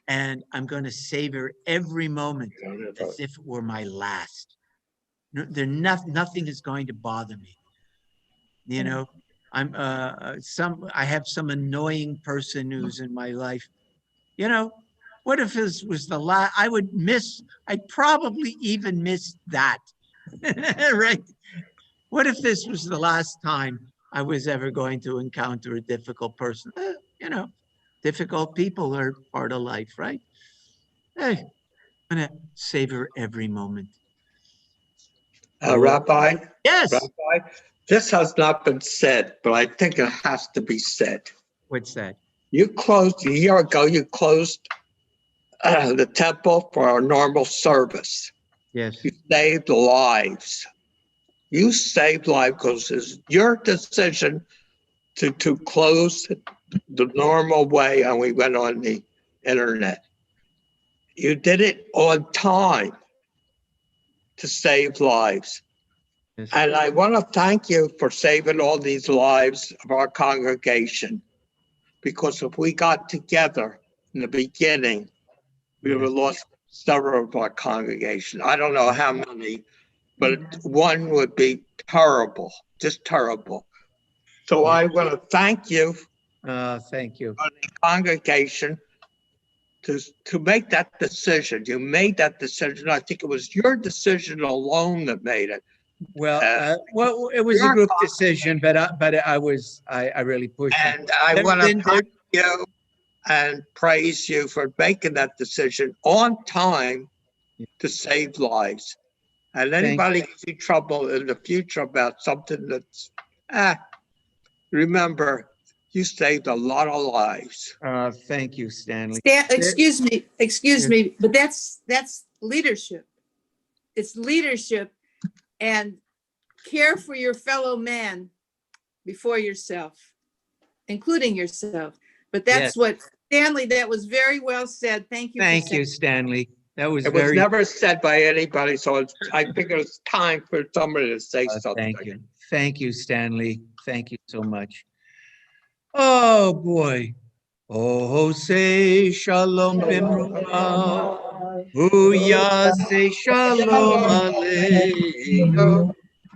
And I'm going to savor every moment as if it were my last. Nothing is going to bother me. I have some annoying person who's in my life. What if this was the last? I'd probably even miss that. Right? What if this was the last time I was ever going to encounter a difficult person? Difficult people are part of life, right? Hey, I'm going to savor every moment. Rabbi? Yes. Rabbi, this has not been said, but I think it has to be said. What's that? A year ago, you closed the temple for a normal service. Yes. You saved lives. You saved lives because it's your decision to close the normal way, and we went on the internet. You did it on time to save lives. Yes. And I want to thank you for saving all these lives of our congregation, because if we got together in the beginning, we would have lost several of our congregation. I don't know how many, but one would be terrible, just terrible. So I want to thank you. Thank you. On the congregation to make that decision. You made that decision. I think it was your decision alone that made it. Well, it was a group decision, but I really pushed it. And I want to thank you and praise you for making that decision on time to save lives. And anybody gets in trouble in the future about something that's, remember, you saved a lot of lives. Thank you, Stanley. Excuse me, but that's leadership. It's leadership, and care for your fellow man before yourself, including yourself. But that's what, Stanley, that was very well said. Thank you. Thank you, Stanley. That was It was never said by anybody, so I think it was time for somebody to say something. Thank you. Thank you, Stanley. Thank you so much. Oh, boy. Oh, say shalom bimruah. Say shalom aleinu.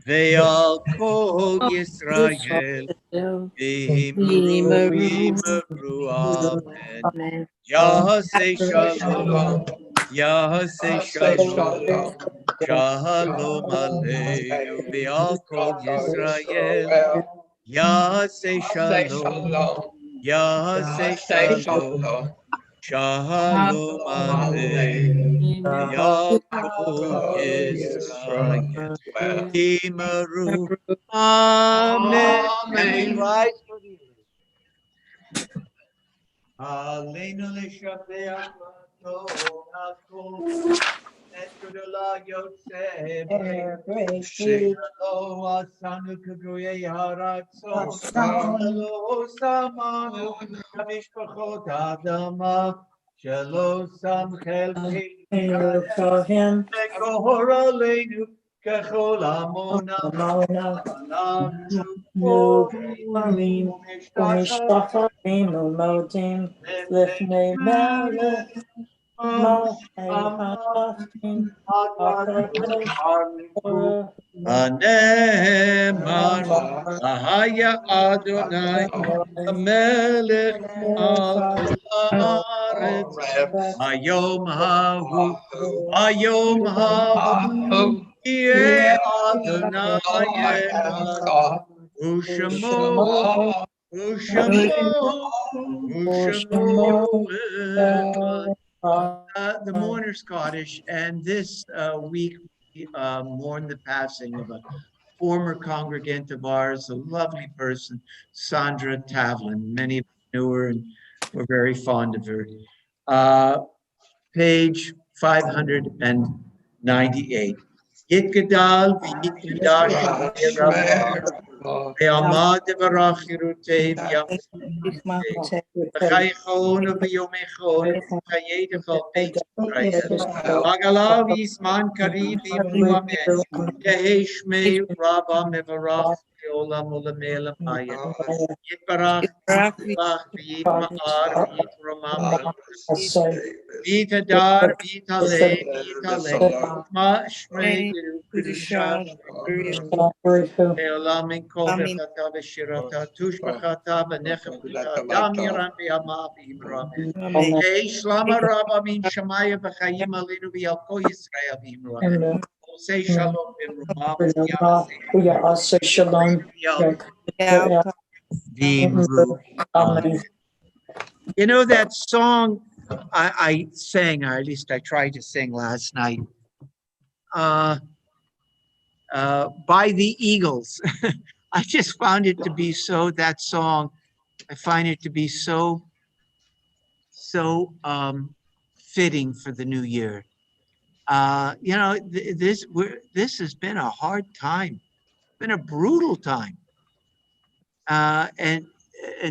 Ve'al kol Yisrael. V'himru amen. Say shalom. Say shalom. Shalom aleinu. Ve'al kol Yisrael. Say shalom. Say shalom. Shalom Aleinu Yaakov Yisrael Timaru Amen. Can we rise for the Aleinu Lishabeach Lato Hakol Etudala Yosef Shelo Asanu Kudruye Haratso Shelo Samanu Kamishpachot Adama Shelo Sam Chelki Kohen, Ekohor Aleinu Kechol Amona Alam Nuvarim, Umishpachim, Umodim, Lifnei Melech, Malchei Hatachim, Akadosh, Baruch, Anemar Ahaya Adonai Melech Al Haaretz Ayom Hahu Ayom Hahu Yeh Adonai Echad Ushamo Ushamo Ushamo Echad. The Mourner Scottish, and this week we mourn the passing of a former congregant of ours, a lovely person, Sandra Tavlin. Many of you knew her and were very fond of her. Page 598. Yitgadal v'yitgadash Ve'amad v'rachirutei v'yamutei v'chaychon v'yomechon v'chayetech al Beit Yisrael Agalav Yisman Karim V'imnu Amen Yehi Shmei Rabba Mevarach Le'olam U'Lamelam Ayin Yitbarach Yitbarach V'yitma'ar V'yitromam V'yitadar V'yitalei V'yitalei Ma Shmei Kedusha Le'olam Min Kol Bechata V'Shirata Tush Bechata V'Nechemata Dam Yiram V'Yama V'Yimra Hey Shlama Rabba Min Shamaya V'Chayim Alinu V'Yal Kol Yisrael V'Yimra Say Shalom V'Rumah Asa Shalom. V'Yimru. You know that song I sang, or at least I tried to sing last night, by the Eagles. I just found it to be so, that song, I find it to be so fitting for the new year. You know, this has been a hard time, been a brutal time. And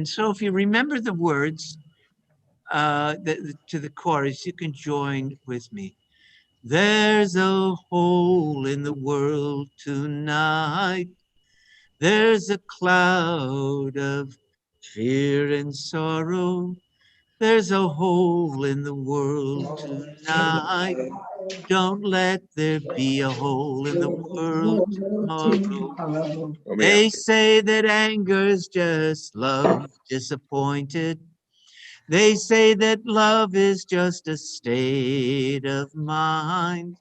so if you remember the words to the chorus, you can join with me. There's a hole in the world tonight. There's a cloud of fear and sorrow. There's a hole in the world tonight. Don't let there be a hole in the world tomorrow. They say that anger's just love disappointed. They say that love is just a state of mind.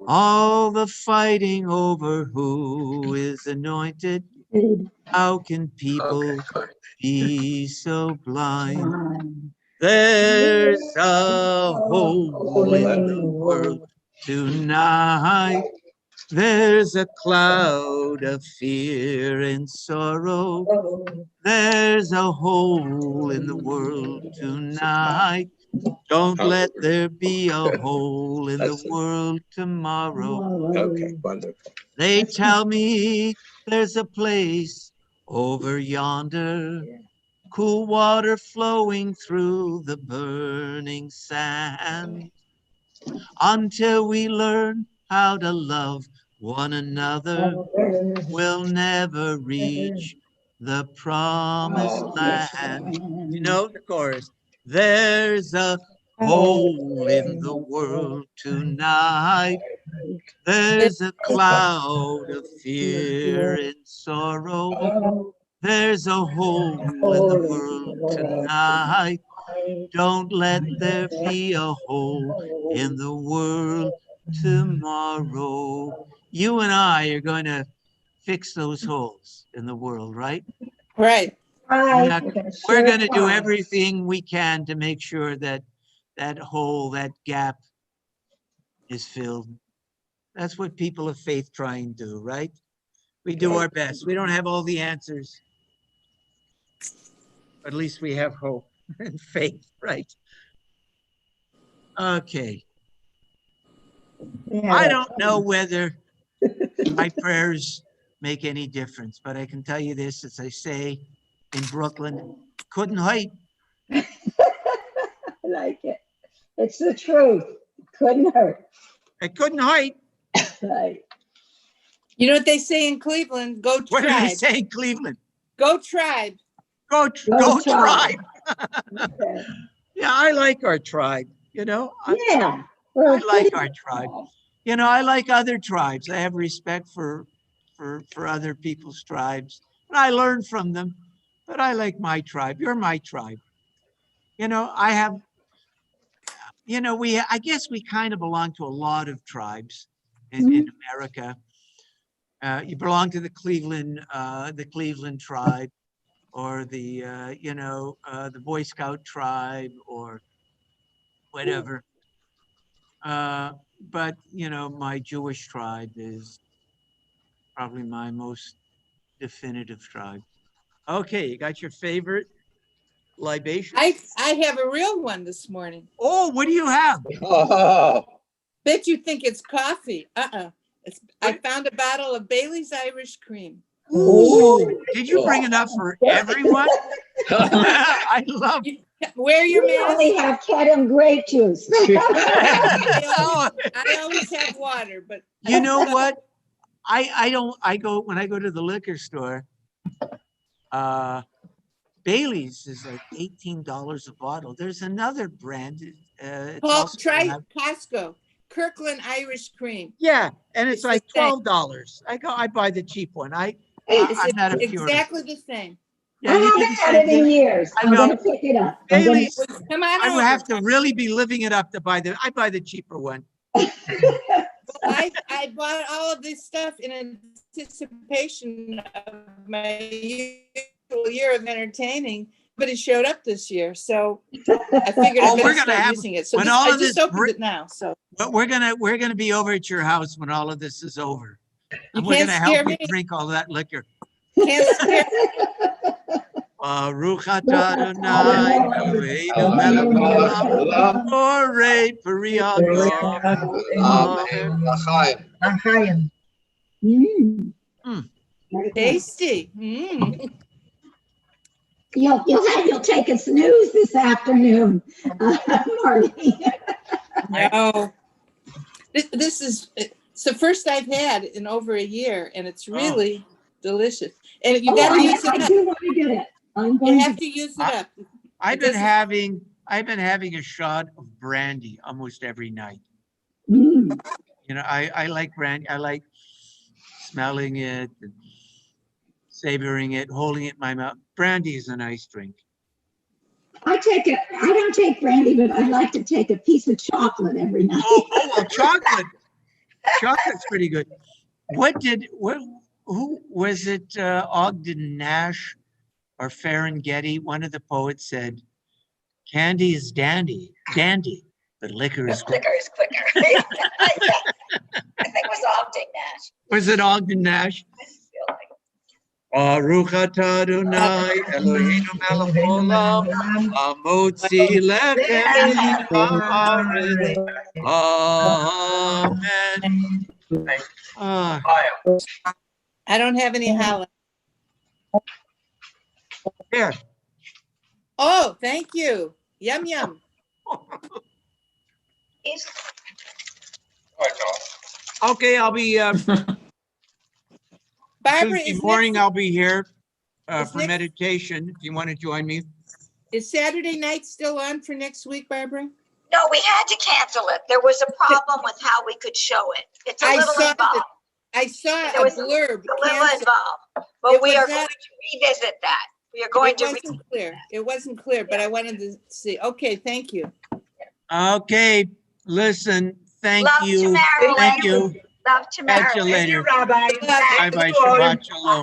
All the fighting over who is anointed. How can people be so blind? There's a hole in the world tonight. There's a cloud of fear and sorrow. There's a hole in the world tonight. Don't let there be a hole in the world tomorrow. Okay, wonderful. They tell me there's a place over yonder, cool water flowing through the burning sand. Until we learn how to love one another, we'll never reach the promised land. You know the chorus. There's a hole in the world tonight. There's a cloud of fear and sorrow. There's a hole in the world tonight. Don't let there be a hole in the world tomorrow. You and I are going to fix those holes in the world, right? Right. Try. not- We're gonna We're sure going to do try. everything we can to make sure that that hole, that gap is filled. That's what people of faith try and do, right? We do our best. We don't have all the answers. But at least we have hope and faith, right? Okay. Yeah, I don't know whether my prayers make any difference, but I can tell you this, as I say in Brooklyn, couldn't hurt. I like it. It's the truth. Couldn't hurt. It couldn't hurt. Right. You know what they say in Cleveland? Go What did they tribe. say in Cleveland? Go tribe. Go Go tribe. Okay. Yeah, I like our tribe, you know. Yeah. I like our tribe. You know, I like other tribes. I have respect for other people's tribes. And I learn from them. But I like my tribe. You're my tribe. You know, I have, you know, I guess we kind of belong to a lot of tribes in America. You belong to the Cleveland tribe, or the, you know, the Boy Scout tribe, or whatever. But, you know, my Jewish tribe is probably my most definitive tribe. Okay, you got your favorite libation? I have a real one this morning. Oh, what do you have? Oh, Bet you think it's coffee. I found a bottle of Bailey's Irish Cream. Ooh, did you bring enough for everyone? I love it. Wear your We mask. only have Kedem grape juice. I always have water, but You know what? When I go to the liquor store, Bailey's is like $18 a bottle. There's another brand. It's Paul, also try have- Costco. Kirkland Irish Cream. yeah, and it's It's like the same. $12. I buy the cheap one. I'm It's not a purist. exactly the same. Yeah, I you do haven't the had same it in thing. years. I I'm know. gonna pick it up. I'm gonna- Bailey's, Come on I over. would have to really be living it up to I buy the cheaper one. I bought all of this stuff in anticipation of my usual year of entertaining, but it showed up this year, so I figured Oh, I we're better gonna start have- using it. So when all I of just this opened it now. So But we're gonna be over at your house when all of this is over. And You we're can't gonna help scare you me. drink all that liquor. can't scare. Baruch atah Adonai Eloheinu melech haolam, borei peri hador. Amen. Tasty. You'll take a snooze this afternoon, Marlene. No, this is it's the first I've had in over a year, and it's really delicious. And you got to use it I up. do want to get it. I'm You going have to. to use it up. I've been having a shot of brandy almost every night. Mm. You know, I like brandy. I like smelling it, and savoring it, holding it in my mouth. Brandy is a nice drink. I don't take brandy, but I like to take a piece of chocolate every night. Well, chocolate. Chocolate's pretty good. Who was it? Ogden Nash or Ferengeti? One of the poets said, "Candy is dandy, but liquor is quicker." Liquor is quicker. I think it was Ogden Nash. Was it Ogden Nash? I feel like. Baruch atah Adonai Eloheinu melech haolam, hamotzi lechem min haaretz. Amen. I don't have any holiday. Here. Oh, thank you. Yum yum. Okay, I'll be Barbara, Tuesday is morning. next- I'll be here is for next- meditation. If you want to join me. Is Saturday night still on for next week, Barbara? No, we had to cancel it. There was a problem with how we could show it. It's a I little saw involved. I saw There a was blurb. It's a little cancel. involved, but It we was are not- going to revisit that. We are going It to. wasn't clear. It wasn't clear, but I wanted to see. Okay, thank you. Okay, listen. Thank Love to you. Marilyn. Thank you. Love to Catch you Marilyn. later. Rabbi. Bye bye. Shabbat shalom.